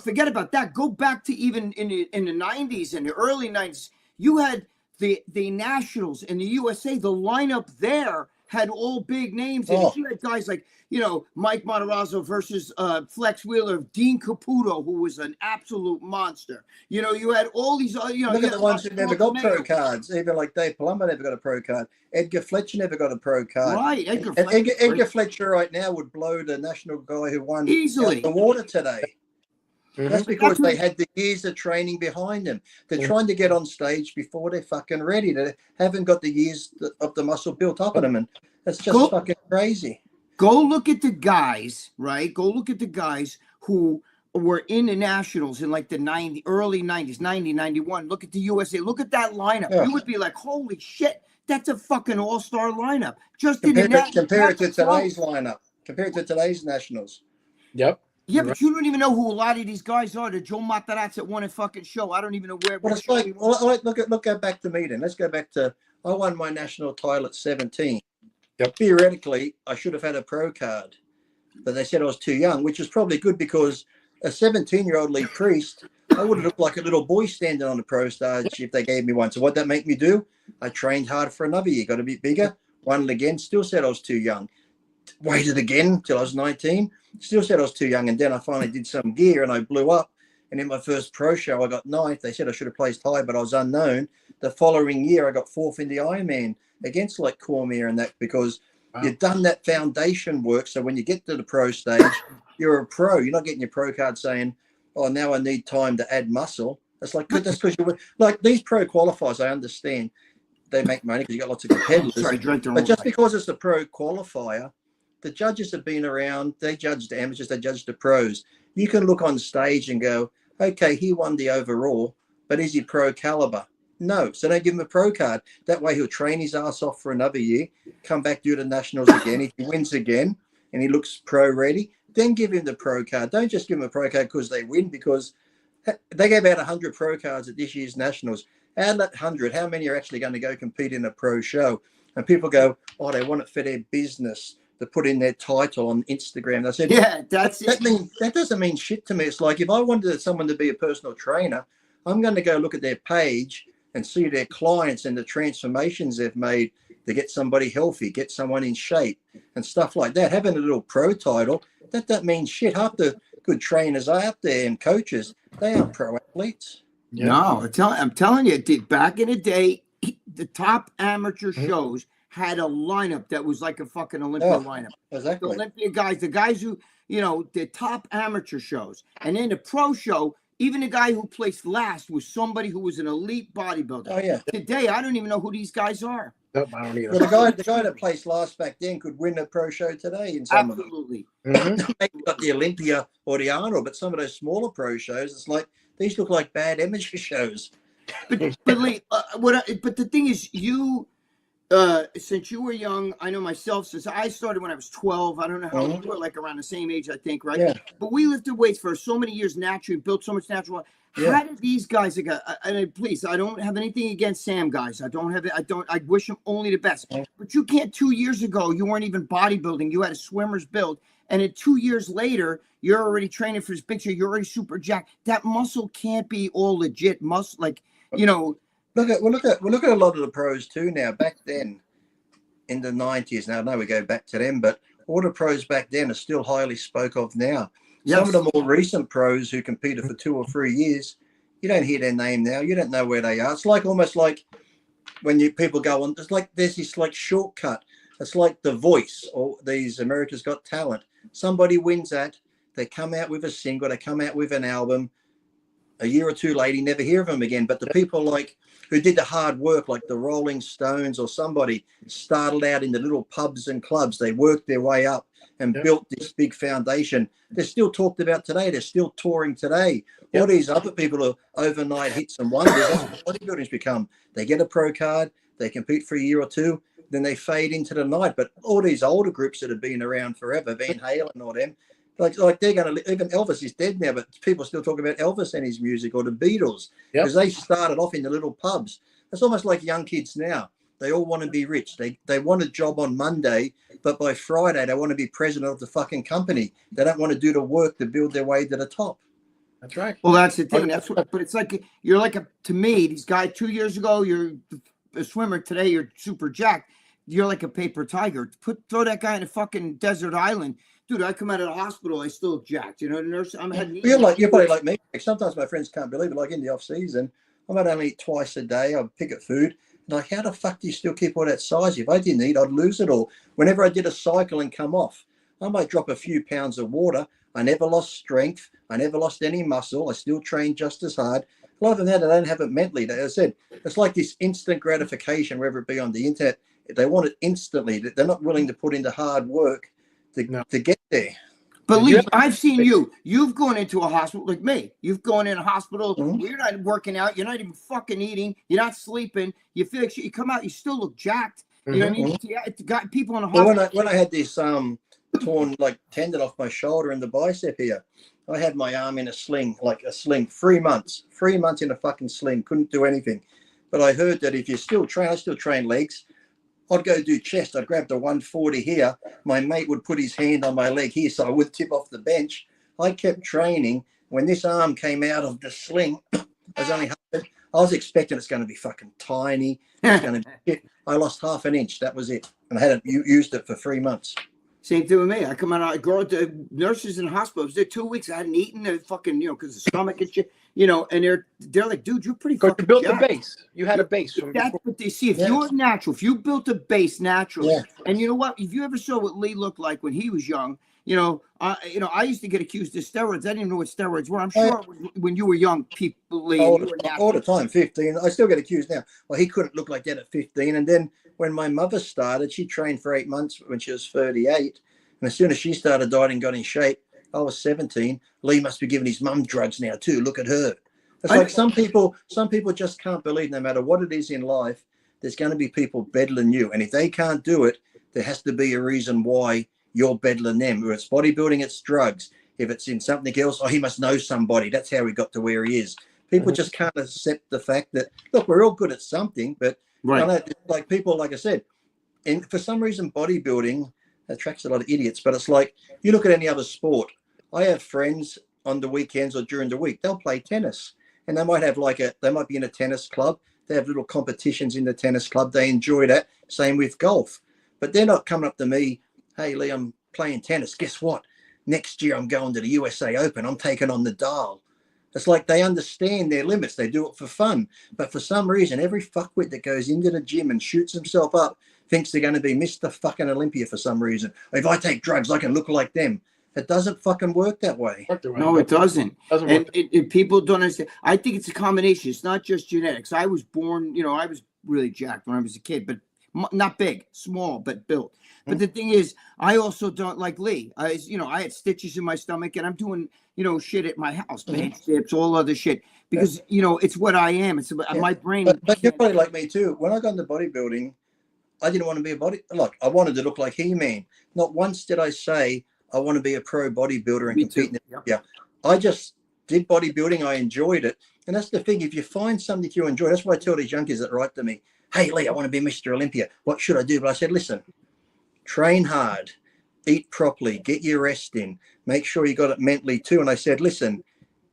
forget about that. Go back to even in the 90s, in the early 90s. You had the Nationals in the USA. The lineup there had all big names. And you had guys like, Mike Matarazzo versus Flex Wheeler, Dean Caputo, who was an absolute monster. You had all these, look at the ones who never got pro cards. Even like Dave Palumbo never got a pro card. Edgar Fletcher never got a pro card. Right. Edgar Fletcher right now would blow the national guy who won easily the water today. That's because they had the years of training behind them. They're trying to get on stage before they're fucking ready. They haven't got the years of the muscle built up in them, and that's just fucking crazy. Go look at the guys, right? Go look at the guys who were in the Nationals in like the early 90s, 90, 91. Look at the USA. Look at that lineup. You would be like, holy shit, that's a fucking all-star lineup. Just compare it to today's lineup. Compare it to today's Nationals. Yep. Yeah, but you don't even know who a lot of these guys are. The Joe Matarazzi that won a fucking show. I don't even know where. Well, it's like, go back to me then. Let's go back to, I won my national title at 17. Yep. Theoretically, I should have had a pro card, but they said I was too young, which is probably good because a 17-year-old Lee Priest, I would have looked like a little boy standing on the pro stage if they gave me one. So what'd that make me do? I trained hard for another year, got a bit bigger, won it again, still said I was too young. Waited again till I was 19, still said I was too young. And then I finally did some gear and I blew up. And in my first pro show, I got 9th. They said I should have placed high, but I was unknown. The following year, I got 4th in the Ironman against like Cormier and that, because you've done that foundation work. So when you get to the pro stage, you're a pro. You're not getting your pro card saying, oh, now I need time to add muscle. That's like, that's because you like these pro qualifiers. I understand they make money because you got lots of competitors. But just because it's a pro qualifier, the judges have been around. They judge the amateurs. They judge the pros. You can look on stage and go, okay, he won the overall, but is he pro caliber? No. So don't give him a pro card. That way he'll train his ass off for another year, come back, do the nationals again. If he wins again and he looks pro ready, then give him the pro card. Don't just give him a pro card because they win, because they gave out 100 pro cards at this year's nationals. Out of that 100, how many are actually going to go compete in a pro show? And people go, oh, they want it for their business to put in their title on Instagram. I said, yeah, that's it. That doesn't mean shit to me. It's like if I wanted someone to be a personal trainer, I'm going to go look at their page and see their clients and the transformations they've made to get somebody healthy, get someone in shape and stuff like that. Having a little pro title, that means shit. Half the good trainers are out there and coaches, they aren't pro athletes. Yeah. No, I'm telling you, back in the day, the top amateur shows had a lineup that was like a fucking Olympia lineup. Exactly. The Olympia guys, the guys who, the top amateur shows. And then the pro show, even the guy who placed last was somebody who was an elite bodybuilder. Oh, yeah. Today, I don't even know who these guys are. Nope, I don't either. Well, the guy that placed last back then could win a pro show today in some Absolutely. of them. Maybe not the Olympia or the Arnold, but some of those smaller pro shows, it's like these look like bad amateur shows. But Lee, but the thing is, you, since you were young, I know myself, since I started when I was 12, I don't know how old you were, like around the same age, I think, right? Yeah. But we lifted weights for so many years naturally, built so much natural. Yeah. How did these guys, and please, I don't have anything against Sam guys. I wish them only the best. But you can't, 2 years ago, you weren't even bodybuilding. You had a swimmer's build. And then 2 years later, you're already training for this big show. You're already super jacked. That muscle can't be all legit muscle. Like, Look at a lot of the pros too now. Back then, in the 90s, now I know we go back to them, but all the pros back then are still highly spoke of now. Yes. Some of the more recent pros who competed for 2 or 3 years, you don't hear their name now. You don't know where they are. It's like almost like when people go on. It's like there's this like shortcut. It's like The Voice or these America's Got Talent. Somebody wins that, they come out with a single, they come out with an album. A year or two later, you never hear of them again. But the people like who did the hard work, like the Rolling Stones or somebody, started out in the little pubs and clubs. They worked their way up and built this big foundation. They're still talked about today. They're still touring today. All these other people are overnight hits and wonders. That's what bodybuilding's become. They get a pro card, they compete for a year or two, then they fade into the night. But all these older groups that have been around forever, Van Halen and all them, like they're going to, even Elvis is dead now, but people still talk about Elvis and his music, or the Beatles, because they started off in the little pubs. It's almost like young kids now. They all want to be rich. They want a job on Monday, but by Friday they want to be president of the fucking company. They don't want to do the work to build their way to the top. That's right. Well, that's the thing. That's what. But it's like you're like to me, these guys 2 years ago, you're a swimmer. Today, you're super jacked. You're like a paper tiger. Throw that guy in a fucking desert island. Dude, I come out of the hospital, I still jacked. You know, the nurse. You're probably like me. Sometimes my friends can't believe it. Like in the off season, I might only eat twice a day. I pick at food. Like, how the fuck do you still keep all that size? If I didn't eat, I'd lose it all. Whenever I did a cycle and come off, I might drop a few pounds of water. I never lost strength. I never lost any muscle. I still trained just as hard. A lot of them now, they don't have it mentally. As I said, it's like this instant gratification, whether it be on the internet. They want it instantly. They're not willing to put in the hard work to get there. But Lee, I've seen you. You've gone into a hospital like me. You've gone in a hospital. You're not working out. You're not even fucking eating. You're not sleeping. You feel like shit. You come out. You still look jacked. You know what I mean? Yeah, it's got people in a hospital. Well, when I had this torn like tendon off my shoulder and the bicep here, I had my arm in a sling, like a sling, 3 months. 3 months in a fucking sling. Couldn't do anything. But I heard that if you still train, I still train legs. I'd go do chest. I'd grab the 140 here. My mate would put his hand on my leg here, so I would tip off the bench. I kept training. When this arm came out of the sling, I was expecting it's going to be fucking tiny. It's going to be. I lost half an inch. That was it, and I hadn't used it for 3 months. Same thing with me. I come out, I go to nurses in hospitals. They're 2 weeks. I hadn't eaten. They're fucking, because the stomach and shit. And they're like, dude, you're pretty fucking. You built a base. You had a base. That's what they see. If you're natural, if you built a base naturally, and you know what? If you ever saw what Lee looked like when he was young, I used to get accused of steroids. I didn't even know what steroids were. I'm sure when you were young, people, Lee, all the time, 15. I still get accused now. Well, he couldn't look like that at 15. And then when my mother started, she trained for 8 months when she was 38. And as soon as she started dieting and got in shape, I was 17. Lee must be giving his mum drugs now too. Look at her. It's like some people just can't believe no matter what it is in life, there's going to be people better than you. And if they can't do it, there has to be a reason why you're better than them. If it's bodybuilding, it's drugs. If it's in something else, oh, he must know somebody. That's how he got to where he is. People just can't accept the fact that, look, we're all good at something, but I know, like people, like I said, and for some reason, bodybuilding attracts a lot of idiots. But it's like, you look at any other sport. I have friends on the weekends or during the week, they'll play tennis. And they might have they might be in a tennis club. They have little competitions in the tennis club. They enjoy that. Same with golf. But they're not coming up to me, hey, Lee, I'm playing tennis. Guess what? Next year I'm going to the USA Open. I'm taking on Nadal. It's like they understand their limits. They do it for fun. But for some reason, every fuckwit that goes into the gym and shoots himself up thinks they're going to be Mr. fucking Olympia for some reason. If I take drugs, I can look like them. It doesn't fucking work that way. No, it doesn't. And people don't understand. I think it's a combination. It's not just genetics. I was born, I was really jacked when I was a kid, but not big, small, but built. But the thing is, I also don't like Lee. I had stitches in my stomach, and I'm doing, shit at my house, bench dips, all other shit, because it's what I am. It's my brain. But you're probably like me too. When I got into bodybuilding, I didn't want to be I wanted to look like He-Man. Not once did I say I want to be a pro bodybuilder and compete. Yeah, I just did bodybuilding. I enjoyed it, and that's the thing. If you find something you enjoy, that's why I tell these junkies that write to me, "Hey Lee, I want to be Mr. Olympia. What should I do?" But I said, listen, train hard, eat properly, get your rest in, make sure you got it mentally too. And I said, listen,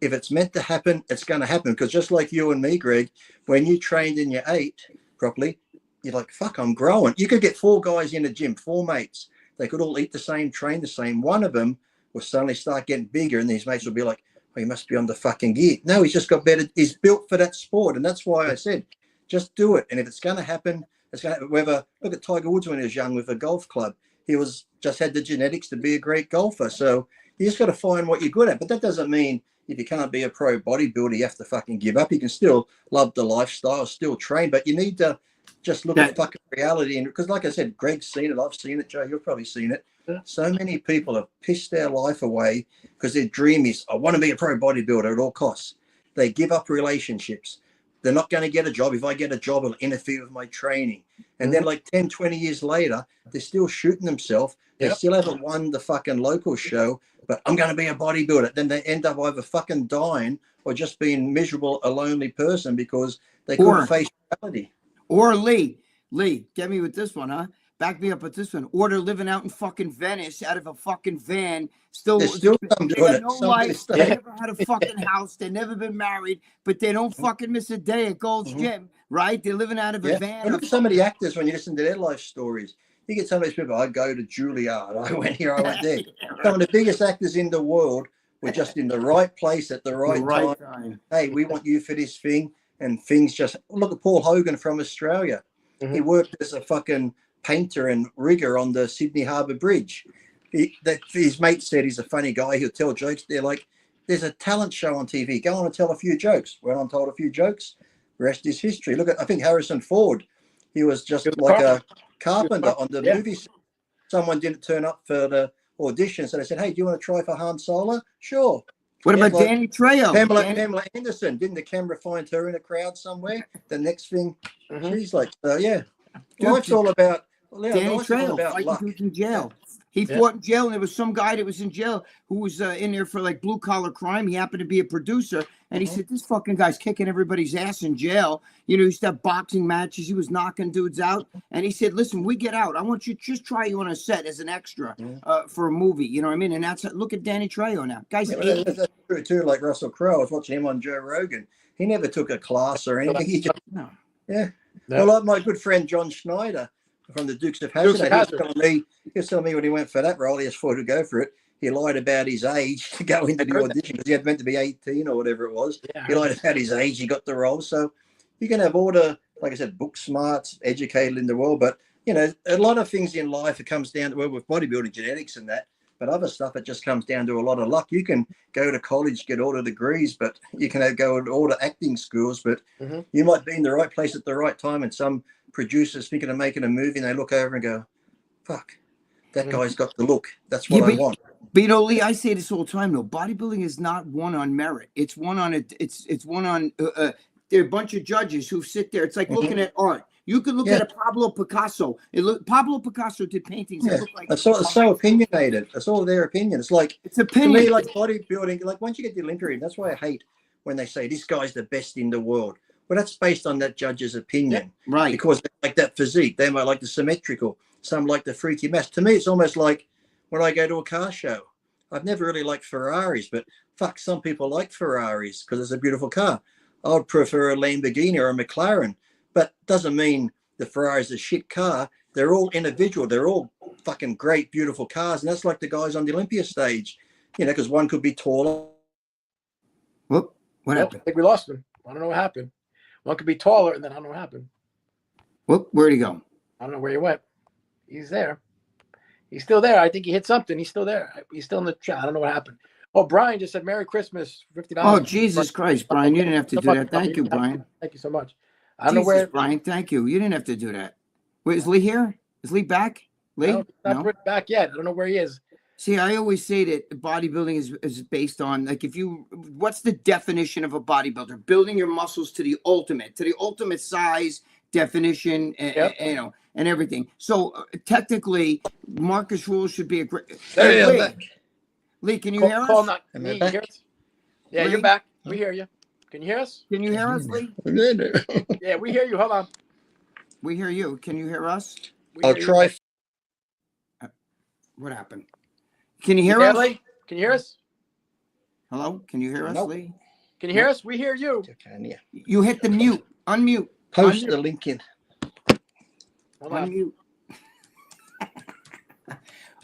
if it's meant to happen, it's going to happen. Because just like you and me, Greg, when you trained and you ate properly, you're like, fuck, I'm growing. You could get 4 guys in the gym, 4 mates. They could all eat the same, train the same. One of them will suddenly start getting bigger, and these mates will be like, oh, he must be on the fucking gear. No, he's just got better. He's built for that sport. And that's why I said, just do it. And if it's going to happen, it's going to happen. Whether, look at Tiger Woods when he was young with a golf club. He just had the genetics to be a great golfer. So you just got to find what you're good at. But that doesn't mean if you can't be a pro bodybuilder, you have to fucking give up. You can still love the lifestyle, still train, but you need to just look at fucking reality. And because like I said, Greg's seen it. I've seen it. Joe, you've probably seen it. Yeah. So many people have pissed their life away because their dream is, I want to be a pro bodybuilder at all costs. They give up relationships. They're not going to get a job. If I get a job, it'll interfere with my training. And then like 10, 20 years later, they're still shooting themselves. They still haven't won the fucking local show, but I'm going to be a bodybuilder. Then they end up either fucking dying or just being miserable, a lonely person because they couldn't face reality. Or Lee, get me with this one, huh? Back me up with this one. Or they're living out in fucking Venice out of a fucking van. They have no life. They never had a fucking house. They've never been married, but they don't fucking miss a day at Gold's Gym, right? They're living out of a van. Look at some of the actors when you listen to their life stories. You get some of these people, I go to Juilliard, I went here, I went there. Some of the biggest actors in the world were just in the right place at the right time. Hey, we want you for this thing. And things just, look at Paul Hogan from Australia. He worked as a fucking painter and rigger on the Sydney Harbour Bridge. His mate said he's a funny guy. He'll tell jokes. They're like, there's a talent show on TV. Go on and tell a few jokes. Went on, told a few jokes. Rest is history. Look at, I think Harrison Ford. He was just like a carpenter on the movie. Someone didn't turn up for the audition. So they said, hey, do you want to try for Han Solo? Sure. What about Danny Trejo? Pamela Anderson. Didn't the camera find her in a crowd somewhere? The next thing, she's like, life's all about Danny Trejo fighting dudes in jail. He fought in jail, and there was some guy that was in jail who was in there for like blue collar crime. He happened to be a producer, and he said, "This fucking guy's kicking everybody's ass in jail." He used to have boxing matches. He was knocking dudes out, and he said, "Listen, we get out. I want you to just try you on a set as an extra for a movie." You know what I mean? And that's look at Danny Trejo now, guys. That's true too. Like Russell Crowe, I was watching him on Joe Rogan. He never took a class or anything. He just Well, like my good friend John Schneider from the Dukes of Hazzard, he was telling me when he went for that role, he was to go for it. He lied about his age to go into the audition because he had meant to be 18 or whatever it was. He lied about his age. He got the role. So you can have all the, like I said, book smarts, educated in the world. But, a lot of things in life, it comes down to, well, with bodybuilding genetics and that. But other stuff, it just comes down to a lot of luck. You can go to college, get all the degrees, but you can go to all the acting schools. But you might be in the right place at the right time. And some producers thinking of making a movie, and they look over and go, fuck, that guy's got the look. That's what I want. But you know, Lee, I say this all the time. No, bodybuilding is not won on merit. It's won on it. It's won on. There are a bunch of judges who sit there. It's like looking at art. You could look at a Pablo Picasso. Pablo Picasso did paintings that look like. It's so opinionated. It's all their opinion. It's like, it's opinion. To me, like bodybuilding, like once you get the Olympia in, that's why I hate when they say this guy's the best in the world. Well, that's based on that judge's opinion. Right. Because they like that physique. They might like the symmetrical. Some like the freaky mass. To me, it's almost like when I go to a car show. I've never really liked Ferraris, but fuck, some people like Ferraris because it's a beautiful car. I would prefer a Lamborghini or a McLaren, but doesn't mean the Ferrari's a shit car. They're all individual. They're all fucking great, beautiful cars. And that's like the guys on the Olympia stage, you know, because one could be taller. Whoop, what happened? I think we lost him. I don't know what happened. One could be taller, and then I don't know what happened. Whoop, where'd he go? I don't know where he went. He's there. He's still there. I think he hit something. He's still there. He's still in the chat. I don't know what happened. Oh, Brian just said Merry Christmas, $50. Oh, Jesus Christ, Brian, you didn't have to do that. Thank you, Brian. Thank you so much. I don't know where. Brian, thank you. You didn't have to do that. Wait, is Lee here? Is Lee back? Lee? No, not back yet. I don't know where he is. See, I always say that bodybuilding is based on, like, what's the definition of a bodybuilder? Building your muscles to the ultimate size, definition, you know, and everything. So technically, Marcus Rule should be a great. Lee, can you hear us? Yeah, you're back. We hear you. Can you hear us? Can you hear us, Lee? Yeah, we hear you. Hold on. We hear you. Can you hear us? I'll try. What happened? Can you hear us? Lee? Can you hear us? Hello? Can you hear us, Lee? Can you hear us? We hear you. You hit the mute. Unmute. Post the link in. Hold on. Unmute.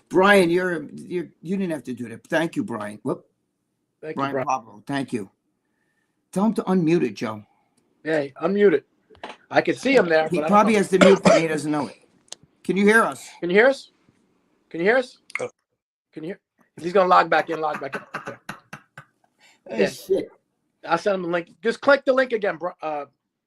Brian, you didn't have to do that. Thank you, Brian. Whoop. Thank Brian you, Brian. Pablo. Thank you. Tell him to unmute it, Joe. Hey, unmute it. I can see him there. He probably has the mute button. He doesn't know it. Can you hear us? Can you hear us? Can you hear us? Can you hear? He's gonna log back in. Okay. Yeah. Shit. I'll send him a link. Just click the link again, bro.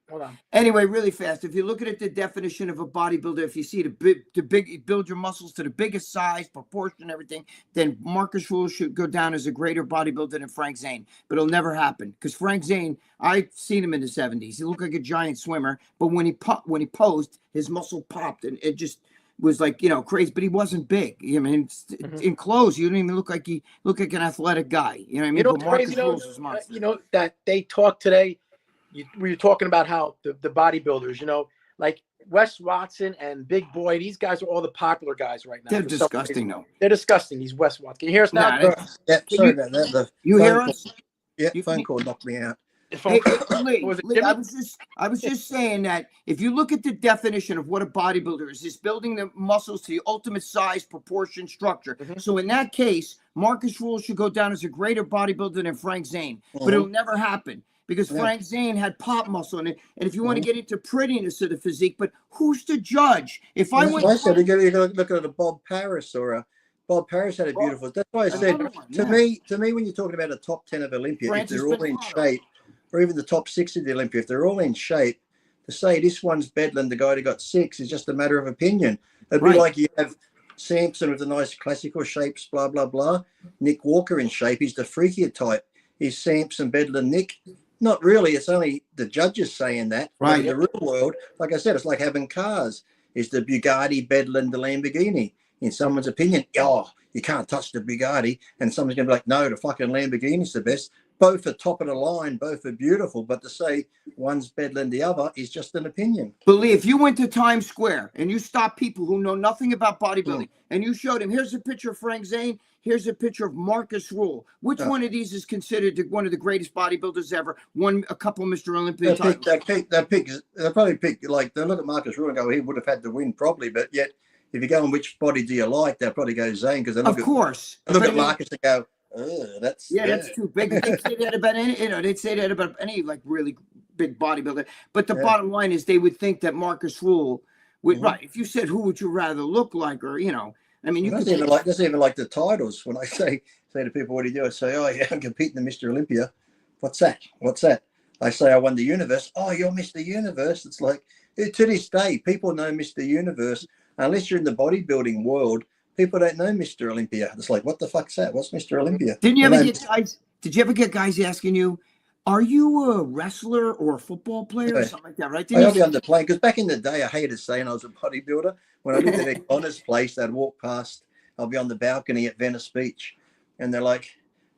Hold on. Anyway, really fast. If you look at the definition of a bodybuilder, if you see the big, build your muscles to the biggest size, proportion, everything, then Marcus Rule should go down as a greater bodybuilder than Frank Zane. But it'll never happen because Frank Zane, I've seen him in the 70s. He looked like a giant swimmer, but when he posed, his muscle popped and it just was like, you know, crazy. But he wasn't big. I mean, in clothes, you didn't even look like an athletic guy. You know what I mean? But Marcus Rule's was monster. You know that they talked today. We were talking about how the bodybuilders, you know, like Wes Watson and Big Boy, these guys are all the popular guys right now. They're disgusting, though. They're disgusing. These Wes Watson. Can you hear us now? Yeah, sorry about that. You hear us? Yeah, phone call knocked me out. Hey, Lee, I was just saying that if you look at the definition of what a bodybuilder is, it's building the muscles to the ultimate size, proportion, structure. So in that case, Marcus Rule should go down as a greater bodybuilder than Frank Zane, but it'll never happen. Because Frank Zane had pop muscle in it, and if you want to get into prettiness of the physique, but who's to judge? If I went, I said you got to look at a Bob Paris or a Bob Paris had a beautiful. That's why I said to me, when you're talking about a top 10 of Olympia, if they're all in shape, or even the top 6 of the Olympia, if they're all in shape, to say this one's better than the guy who got 6 is just a matter of opinion. It'd be like you have Samson with the nice classical shapes, blah blah blah. Nick Walker in shape, he's the freakier type. Is Samson better than Nick? Not really. It's only the judges saying that. Right. In the real world, like I said, it's like having cars. Is the Bugatti better than the Lamborghini? In someone's opinion, you can't touch the Bugatti. And someone's going to be like, no, the fucking Lamborghini's the best. Both are top of the line. Both are beautiful. But to say one's better than the other is just an opinion. Believe, if you went to Times Square and you stopped people who know nothing about bodybuilding and you showed them, here's a picture of Frank Zane, here's a picture of Marcus Rule. Which one of these is considered one of the greatest bodybuilders ever? Won a couple Mr. Olympia titles. They'll probably pick, like, they'll look at Marcus Rule and go, he would have had the win probably. But yet, if you go on which body do you like, they'll probably go Zane because they look at Marcus and go, that's too big. They'd say that about any, they'd say that about any like really big bodybuilder. But the bottom line is they would think that Marcus Rule would if you said who would you rather look like, or I mean, that's even like the titles. When I say to people, what do you do? I say, oh yeah, I'm competing in Mr. Olympia. What's that? I say I won the universe. Oh, you're Mr. Universe. It's like to this day, people know Mr. Universe. Unless you're in the bodybuilding world, people don't know Mr. Olympia. It's like, what the fuck's that? What's Mr. Olympia? Did you ever get guys asking you, are you a wrestler or a football player or something like that, right? I'll be underplaying, because back in the day, I hated saying I was a bodybuilder. When I lived at a honest place, they'd walk past, I'll be on the balcony at Venice Beach, and they're like,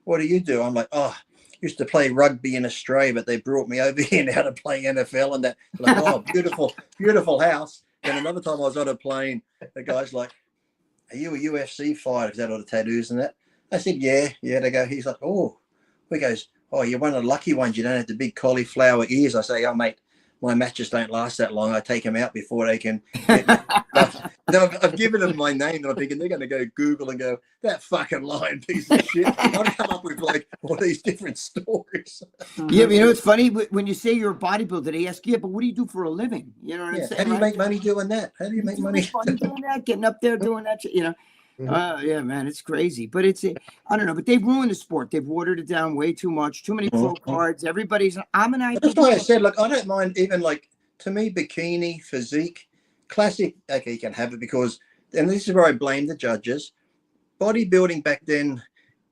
what do you do? I'm like, oh, used to play rugby in Australia, but they brought me over here now to play NFL and that. Like, oh, beautiful, beautiful house. And another time I was on a plane, the guy's like, are you a UFC fighter? Because they had all the tattoos and that. I said, yeah. They go, he's like, oh. He goes, oh, you're one of the lucky ones. You don't have the big cauliflower ears. I say, oh, mate, my matches don't last that long. I take them out before they can get no, I've given them my name, and I'm thinking they're going to go Google and go, that fucking lying piece of shit. I've come up with like all these different stories. Yeah, but you know, it's funny when you say you're a bodybuilder, they ask you, but what do you do for a living? You know what I'm saying? How do you make money doing that? How do you make money doing that? Getting up there, doing that shit, you know? Yeah, man, it's crazy. But I don't know, but they've ruined the sport. They've watered it down way too much. Too many pro cards. I'm an idea. That's why I said, look, I don't mind even like, to me, bikini, physique, classic, okay, you can have it because, and this is where I blame the judges. Bodybuilding back then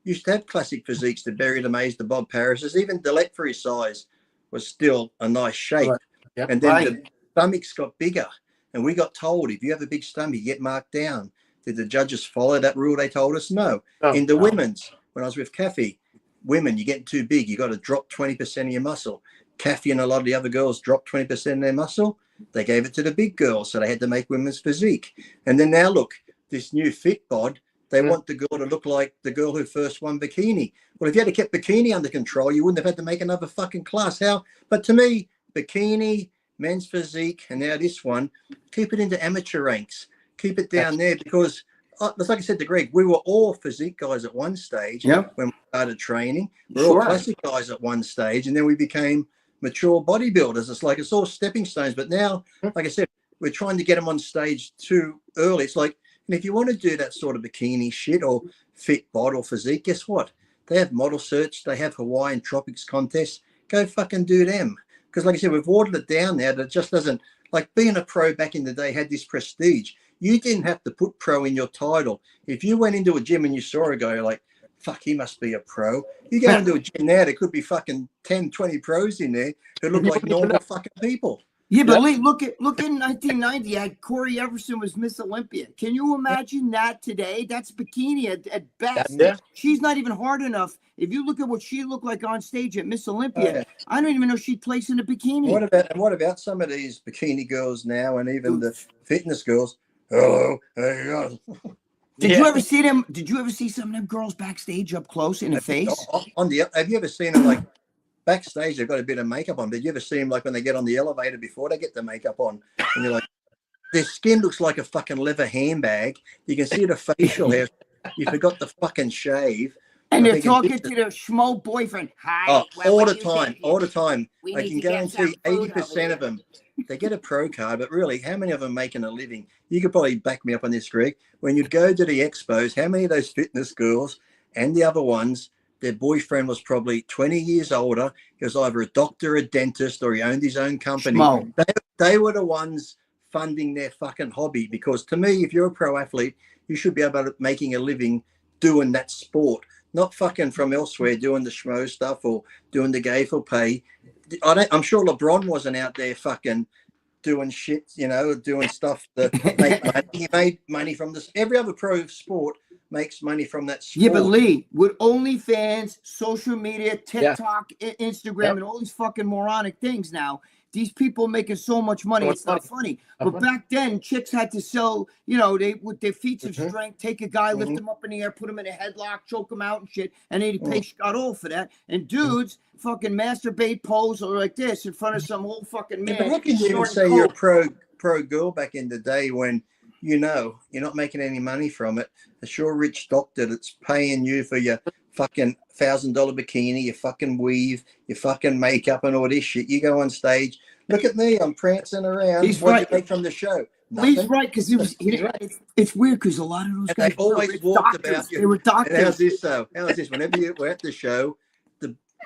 used to have classic physiques, the Barry LeMays, the Bob Paris's, even Dillette for his size was still a nice shape. Right. Yep. And then the stomachs got bigger. And we got told, if you have a big stomach, you get marked down. Did the judges follow that rule they told us? No. In the women's, when I was with Kathy, women, you're getting too big. You got to drop 20% of your muscle. Kathy and a lot of the other girls dropped 20% of their muscle. They gave it to the big girls, so they had to make women's physique. And then now look, this new fit bod, they want the girl to look like the girl who first won bikini. Well, if you had kept bikini under control, you wouldn't have had to make another fucking class. How? But to me, bikini, men's physique, and now this one, keep it into amateur ranks. Keep it down there because, like I said to Greg, we were all physique guys at one stage when we started training. We were all classic guys at one stage, and then we became mature bodybuilders. It's all stepping stones. But now, like I said, we're trying to get them on stage too early. It's like, and if you want to do that sort of bikini shit or fit bod or physique, guess what? They have model search. They have Hawaiian tropics contests. Go fucking do them. Because like I said, we've watered it down now. That it just doesn't, like being a pro back in the day had this prestige. You didn't have to put pro in your title. If you went into a gym and you saw a guy like, fuck, he must be a pro. You go into a gym now, there could be fucking 10, 20 pros in there who look like normal fucking people. Yeah, but Lee, look in 1990, Corey Everson was Miss Olympia. Can you imagine that today? That's bikini at best. She's not even hard enough. If you look at what she looked like on stage at Miss Olympia, I don't even know she'd place in a bikini. What about some of these bikini girls now and even the fitness girls? Hello, there you go. Did you ever see them? Did you ever see some of them girls backstage up close in the face? Have you ever seen them like backstage? They've got a bit of makeup on. Did you ever see them like when they get on the elevator before they get the makeup on? And you're like, their skin looks like a fucking leather handbag. You can see the facial hair. You forgot the fucking shave. And they're talking to their schmo boyfriend. Hi. All the time. I can guarantee 80% of them. They get a pro card, but really, how many of them making a living? You could probably back me up on this, Greg. When you'd go to the expos, how many of those fitness girls and the other ones, their boyfriend was probably 20 years older. He was either a doctor, a dentist, or he owned his own company. They were the ones funding their fucking hobby. Because to me, if you're a pro athlete, you should be able to making a living doing that sport. Not fucking from elsewhere doing the schmo stuff or doing the gay for pay. I'm sure LeBron wasn't out there fucking doing shit, doing stuff to make money. He made money from this. Every other pro sport makes money from that sport. Yeah, but Lee, with OnlyFans, social media, TikTok, Instagram, and all these fucking moronic things now, these people making so much money, it's not funny. But back then, chicks had to sell, they with their feats of strength, take a guy, lift him up in the air, put him in a headlock, choke him out and shit, and they'd pay got all for that. And dudes fucking masturbate, pose or like this in front of some old fucking man. But how can you even say you're a pro girl back in the day when you're not making any money from it? A sure rich doctor that's paying you for your fucking $1,000 bikini, your fucking weave, your fucking makeup and all this shit. You go on stage. Look at me. I'm prancing around. He's what right. did you make from the show? Nothing. He's right because it's weird because a lot of those guys they always walked about you. They were doctors. And how's this though? How's this? Whenever you were at the show,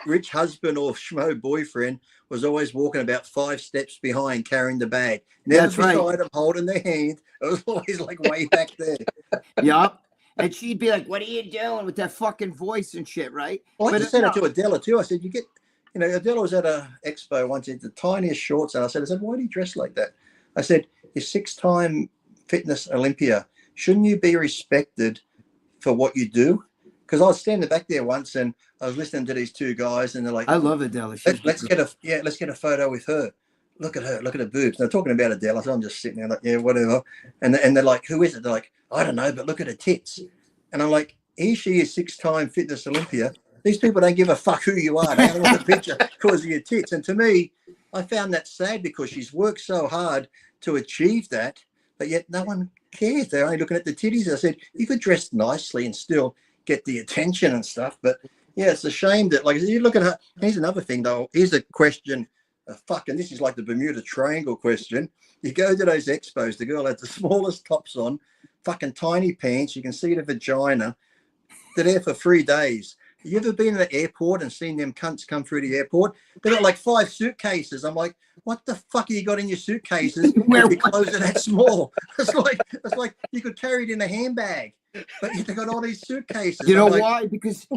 rich husband or schmo boyfriend was always walking about 5 steps behind, carrying the bag. Never That's right. beside them, holding their hand. It was always like way back there. Yup. And she'd be like, "What are you doing?" with that fucking voice and shit, right? Well, I But just said it to Adela too. I said, you get, you know, Adela was at a expo once in the tiniest shorts. And I said, why do you dress like that? I said, you're 6-time fitness Olympia. Shouldn't you be respected for what you do? Because I was standing back there once and I was listening to these two guys and they're like, I love Adela. let's get a photo with her. Look at her, look at her boobs. And they're talking about Adela. So I'm just sitting there like, yeah, whatever. And they're like, who is it? They're like, I don't know, but look at her tits. And I'm like, here she is, 6-time fitness Olympia. These people don't give a fuck who you are. They don't want the picture because of your tits. And to me, I found that sad because she's worked so hard to achieve that, but yet no one cares. They're only looking at the titties. I said, you could dress nicely and still get the attention and stuff. But yeah, it's a shame that, like, you look at her. Here's another thing, though. Here's a question. Fucking, this is like the Bermuda Triangle question. You go to those expos, the girl had the smallest tops on, fucking tiny pants. You can see the vagina. They're there for 3 days. You ever been in the airport and seen them cunts come through the airport? They got like 5 suitcases. I'm like, what the fuck have you got in your suitcases? Where your clothes are that small? It's like you could carry it in a handbag, but they got all these suitcases. You know why? Because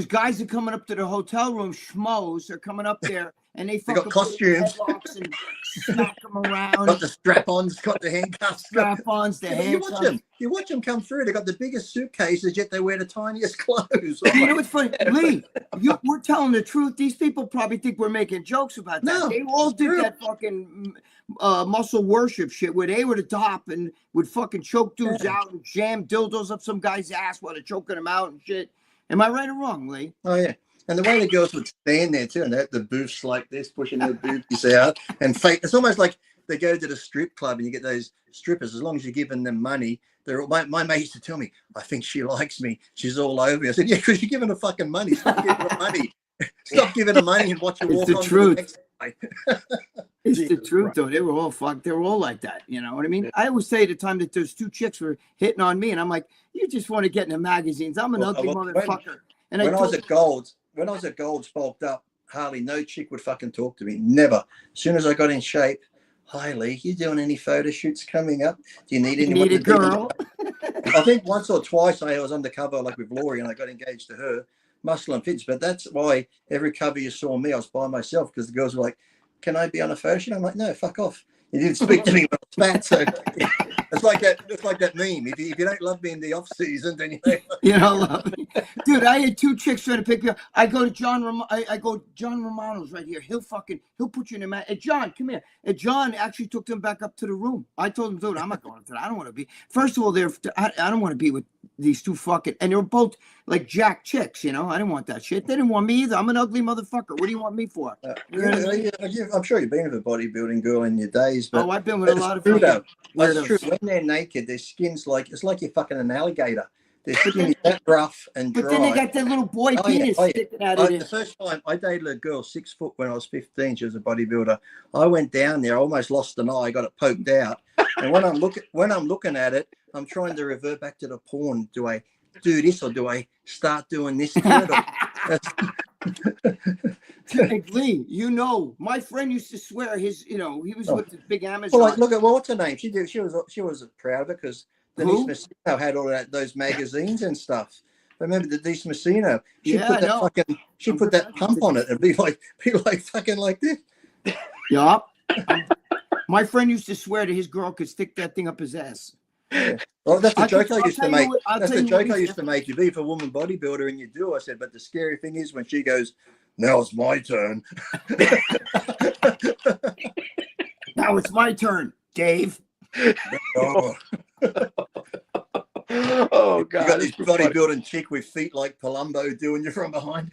guys are coming up to the hotel room, schmoes are coming up there and they got costumes and smack them around. Got the strap-ons, got the handcuffs. Strap-ons, the handcuffs. You watch them come through. They got the biggest suitcases, yet they wear the tiniest clothes. You know what's funny, Lee? We're telling the truth. These people probably think we're making jokes about that. No, they all did that fucking muscle worship shit where they were the top and would fucking choke dudes out and jam dildos up some guy's ass while they're choking them out and shit. Am I right or wrong, Lee? Oh yeah. And the way the girls would stand there too, and they had the booths like this, pushing their boobies out and fake. It's almost like they go to the strip club and you get those strippers. As long as you're giving them money, my mate used to tell me, I think she likes me. She's all over me. I said, yeah, because you're giving her fucking money. Stop giving her money. Stop giving her money and watch her walk on. It's the truth. It's Jesus the truth, Christ. though. They were all fucked. They were all like that. You know what I mean? I always say at the time that those 2 chicks were hitting on me, and I'm like, you just want to get in the magazines. I'm an ugly motherfucker. And when I was at Gold's bulked up, Harley, no chick would fucking talk to me. Never. As soon as I got in shape, hi Lee, you doing any photo shoots coming up? Do you need anyone? Need a girl? I think once or twice I was undercover, like with Laurie, and I got engaged to her, Muscle and Fits. But that's why every cover you saw me, I was by myself because the girls were like, "Can I be on a photo shoot?" I'm like, "No, fuck off." You didn't speak to me when I was fat, so it's like that meme. If you don't love me in the off season, then you don't love me. Dude, I had 2 chicks trying to pick me up. I go to John Romano's right here. He'll put you in a mat. And John, come here. And John actually took them back up to the room. I told him, dude, I'm not going to that. I don't want to be. First of all, I don't want to be with these 2 fucking, and they were both like jack chicks, you know. I didn't want that shit. They didn't want me either. I'm an ugly motherfucker. What do you want me for? I'm sure you've been with a bodybuilding girl in your days, but I've been with a lot of true, fucking That's true. When they're naked, their skin's like, it's like you're fucking an alligator. Their skin is that rough and dry. But then they got that little boy penis sticking out of it. The first time I dated a girl 6 foot when I was 15, she was a bodybuilder. I went down there, I almost lost an eye, got it poked out. And when I'm looking at it, I'm trying to revert back to the porn. Do I do this or do I start doing this? Lee, you know, my friend used to swear he was with the big Amazon. Well, like, what's her name? She was proud of it because Denise Messina had all those magazines and stuff. Remember the Denise Messina? She put that pump on it and be like fucking like this. Yeah. My friend used to swear that his girl could stick that thing up his ass. Yeah. Well, that's the joke I used to make. That's the joke I used to make. You be for a woman bodybuilder and you do. I said, but the scary thing is when she goes, now it's my turn. Now it's my turn, Dave. Oh God! You got this bodybuilding chick with feet like Palumbo doing you from behind.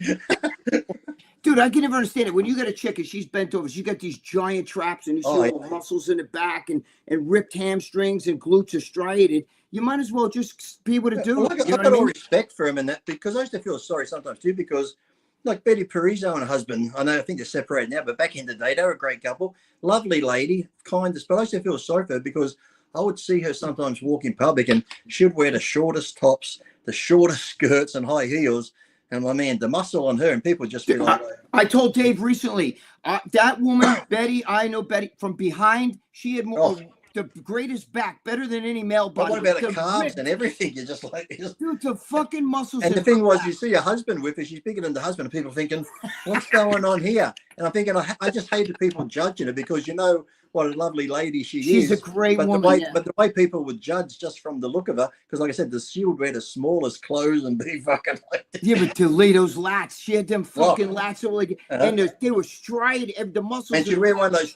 Dude, I can never understand it. When you got a chick and she's bent over, she's got these giant traps and these little muscles in the back and ripped hamstrings and glutes are striated. You might as well just be able to do it. I've got all respect for him and that, because I used to feel sorry sometimes too, because like Betty Parizo and her husband, I think they're separated now, but back in the day, they were a great couple. Lovely lady, kindest, but I used to feel sorry for her because I would see her sometimes walk in public and she'd wear the shortest tops, the shortest skirts and high heels. And I mean, the muscle on her, and people just be like, I told Dave recently, that woman, Betty, I know Betty from behind. She had more, the greatest back, better than any male body. But what about the calves and everything? You're just like, dude, the fucking muscles. And the thing was, you see a husband with her, she's bigger than the husband, and people thinking, what's going on here? And I'm thinking, I just hated people judging her because you know what a lovely lady she's is. She's a great woman. But the way people would judge just from the look of her, because like I said, she would wear the smallest clothes and be fucking like this. Yeah, but Toledo's lats, she had them fucking lats, like, and they were striated, the muscles. And she wear one of those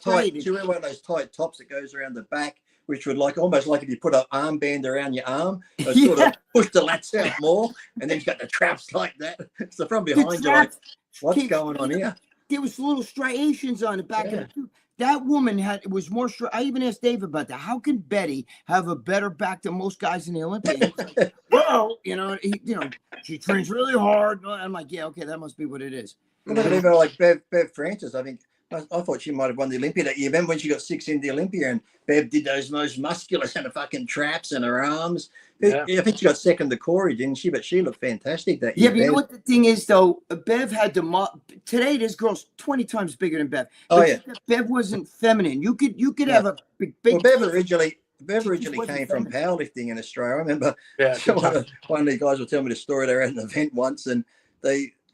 tight tops that goes around the back, which would almost like if you put an armband around your arm, sort of push the lats out more, and then you've got the traps like that. So from behind you're like, what's going on here? There was little striations on the back of it. That woman was more. I even asked Dave about that. How can Betty have a better back than most guys in the Olympics? Like, well, she trains really hard. I'm like, yeah, okay, that must be what it is. Well, even like Bev Francis, I think. I thought she might have won the Olympia that year. Remember when she got 6 in the Olympia and Bev did those most muscular kind of fucking traps in her arms? Yeah. I think she got second to Corey, didn't she? But she looked fantastic that year. Yeah, but you know what the thing is, though? Bev had today this girl's 20 times bigger than Bev. Bev wasn't feminine. You could have a big. Well, Bev originally came from powerlifting in Australia. I remember one of the guys will tell me the story. They were at an event once and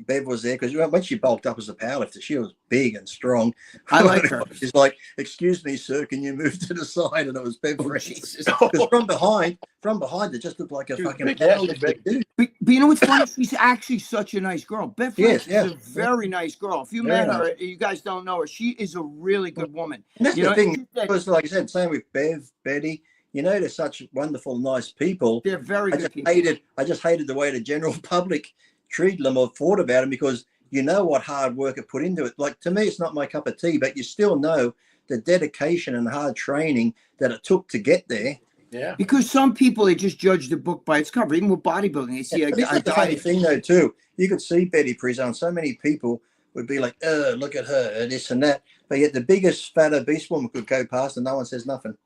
Bev was there because when she bulked up as a powerlifter, she was big and strong. I like her. She's like, "Excuse me, sir, can you move to the side?" And it was Bev. Because from behind, it just looked like a fucking powerlifter dude. But you know what's funny? She's actually such a nice girl. Bev is a very nice girl. If you met her, you guys don't know her. She is a really good woman. And that's the thing. Because, like I said, same with Bev, Betty. They're such wonderful, nice people. They're very good people. I just hated the way the general public treated them or thought about them because you know what hard work it put into it. Like, to me, it's not my cup of tea, but you still know the dedication and hard training that it took to get there. Yeah. Because some people, they just judge the book by its cover. Even with bodybuilding, they see the funny thing, though, too. You could see Betty Prizon. So many people would be like, look at her, this and that. But yet the biggest, fat, obese woman could go past and no one says nothing.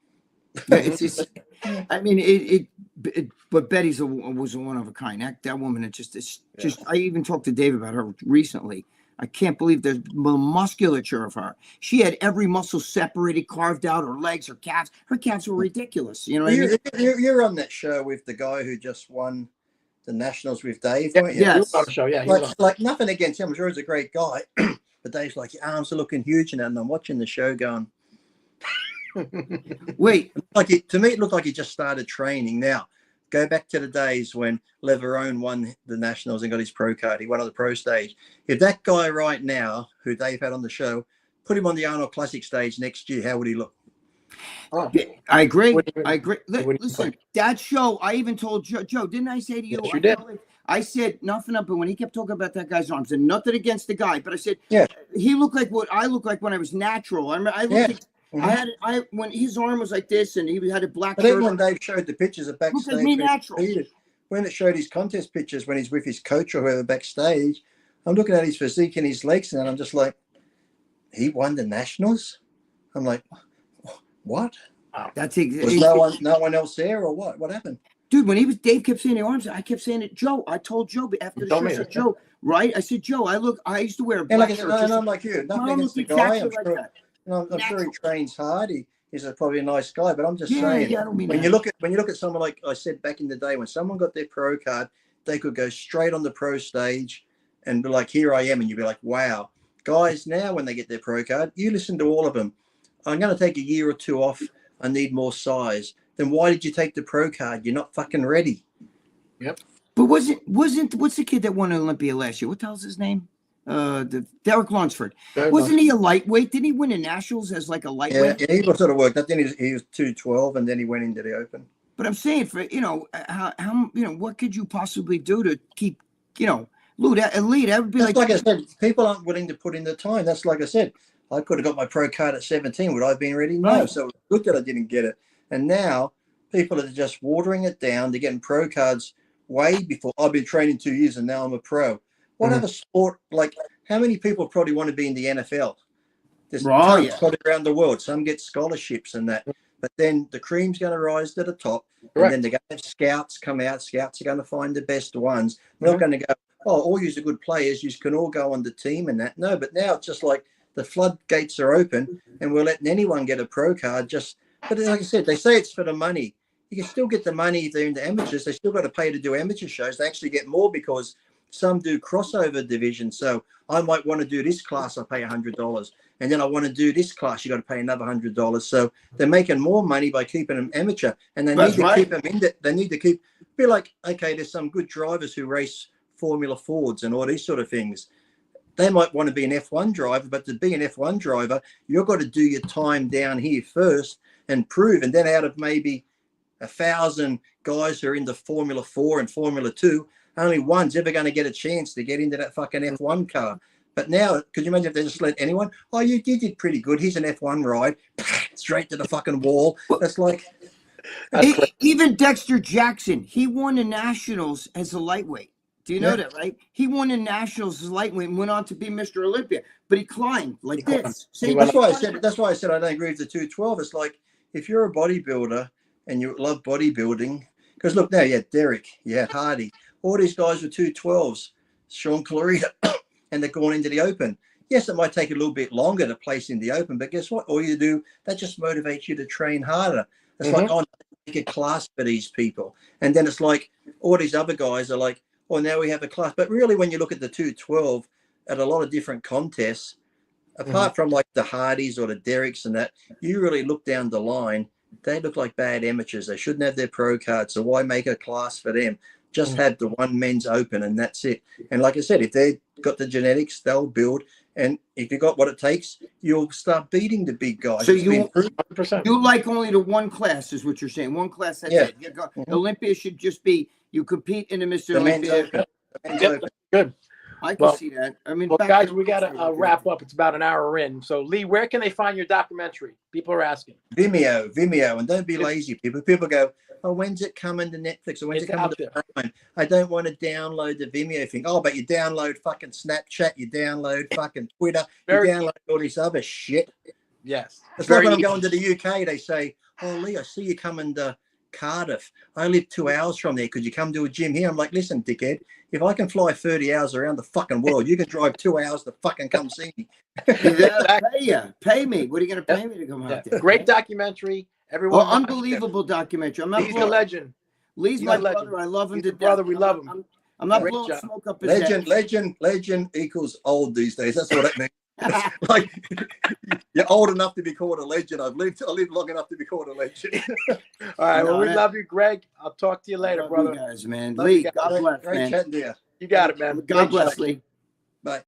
I mean, but Betty's was a one of a kind. That woman, I even talked to Dave about her recently. I can't believe the musculature of her. She had every muscle separated, carved out, her legs, her calves. Her calves were ridiculous. You know what I mean? You're on that show with the guy who just won the Nationals with Dave, weren't you? Yes. Show, yeah. Like nothing against him. I'm sure he's a great guy. But Dave's like, your arms are looking huge and I'm watching the show going, wait. To me, it looked like he just started training. Now, go back to the days when Leverone won the Nationals and got his pro card. He went on the pro stage. If that guy right now, who Dave had on the show, put him on the Arnold Classic stage next year, how would he look? Oh. I agree. Listen, that show, I even told Joe, didn't I say to you? Yes, you did. I said nothing up, but when he kept talking about that guy's arms, and nothing against the guy, but I said, he looked like what I looked like when I was natural. I looked like, when his arm was like this and he had a black shirt. I think when Dave showed the pictures of backstage, like me natural. When it showed his contest pictures when he's with his coach or whoever backstage, I'm looking at his physique and his legs and I'm just like, he won the Nationals? I'm like, what? That's was no one else there or what? What happened? Dude, when Dave kept saying the arms, I kept saying it, Joe. I told Joe after the show, I said, Joe, right? I said, Joe, I used to wear a black shirt. And I'm like you, nothing against the guy. I'm sure he trains hard. He's probably a nice guy, but I'm just saying, when you look at someone like I said back in the day, when someone got their pro card, they could go straight on the pro stage and be like, here I am. And you'd be like, wow. Guys, now when they get their pro card, you listen to all of them. I'm going to take a year or two off. I need more size. Then why did you take the pro card? You're not fucking ready. Yep. But wasn't what's the kid that won Olympia last year? What the hell's his name? Derek Lunsford. Wasn't he a lightweight? Didn't he win the Nationals as like a lightweight? Yeah, he sort of worked. Then he was 212 and then he went into the Open. But I'm saying how what could you possibly do to keep elite? That would be like I said, people aren't willing to put in the time. That's like I said. I could have got my pro card at 17. Would I have been ready? No. So it's good that I didn't get it. And now people are just watering it down. They're getting pro cards way before. I've been training 2 years and now I'm a pro. What other sport, like how many people probably want to be in the NFL? There's tons probably around the world. Some get scholarships and that. But then the cream's going to rise to the top. Correct. And then they're going to have scouts come out. Scouts are going to find the best ones. They're not going to go, oh, all you are good players. You can all go on the team and that. No, but now it's just like the floodgates are open and we're letting anyone get a pro card. But like I said, they say it's for the money. You can still get the money if they're into amateurs. They still got to pay to do amateur shows. They actually get more because some do crossover divisions. So I might want to do this class. I pay $100. And then I want to do this class. You got to pay another $100. So they're making more money by keeping them amateur. And they need to keep them in it. They need to be like, okay, there's some good drivers who race Formula Fords and all these sort of things. They might want to be an F1 driver, but to be an F1 driver, you've got to do your time down here first and prove. And then out of maybe 1,000 guys who are into Formula 4 and Formula 2, only one's ever going to get a chance to get into that fucking F1 car. But now, could you imagine if they just let anyone, oh, you did pretty good. Here's an F1 ride, straight to the fucking wall. That's like... Even Dexter Jackson, he won the Nationals as a lightweight. Do you know that, right? He won the Nationals as lightweight and went on to be Mr. Olympia. But he climbed like this. That's why I said I don't agree with the 212. It's like, if you're a bodybuilder and you love bodybuilding, because look now, you had Derek, you had Hardy, all these guys were 212s, Sean Clarita, and they're going into the open. Yes, it might take a little bit longer to place in the open, but guess what? All you do, that just motivates you to train harder. It's like, oh, make a class for these people. And then it's like, all these other guys are like, oh, now we have a class. But really, when you look at the 212 at a lot of different contests, apart from like the Hardys or the Derricks and that, you really look down the line, they look like bad amateurs. They shouldn't have their pro card. So why make a class for them? Just have the one men's open and that's it. And like I said, if they've got the genetics, they'll build. And if you got what it takes, you'll start beating the big guys. So you like only the one class is what you're saying. One class, that's it. You go, Olympia should just be, you compete in the Mr. Olympia. Good. I can see that. I mean, well, guys, we got to wrap up. It's about an hour in. So, Lee, where can they find your documentary? People are asking. Vimeo. And don't be lazy, people. People go, oh, when's it coming to Netflix? Or when's it coming to Prime? I don't want to download the Vimeo thing. Oh, but you download fucking Snapchat. You download fucking Twitter. You download all this other shit. Yes. It's like when I'm going to the UK, they say, oh, Lee, I see you coming to Cardiff. I live 2 hours from there. Could you come to a gym here? I'm like, listen, dickhead, if I can fly 30 hours around the fucking world, you can drive 2 hours to fucking come see me. Pay me. What are you going to pay me to come out there? Great documentary. Everyone, unbelievable documentary. He's a legend. Lee's my brother. I love him to death. Brother, we love him. I'm not blowing smoke up his head. Legend equals old these days. That's what it means. Like, you're old enough to be called a legend. I lived long enough to be called a legend. All right. Well, we love you, Greg. I'll talk to you later, brother. You guys, man. Lee, God bless, Great man. chatting to you. You got it, man. God bless, Lee. Bye.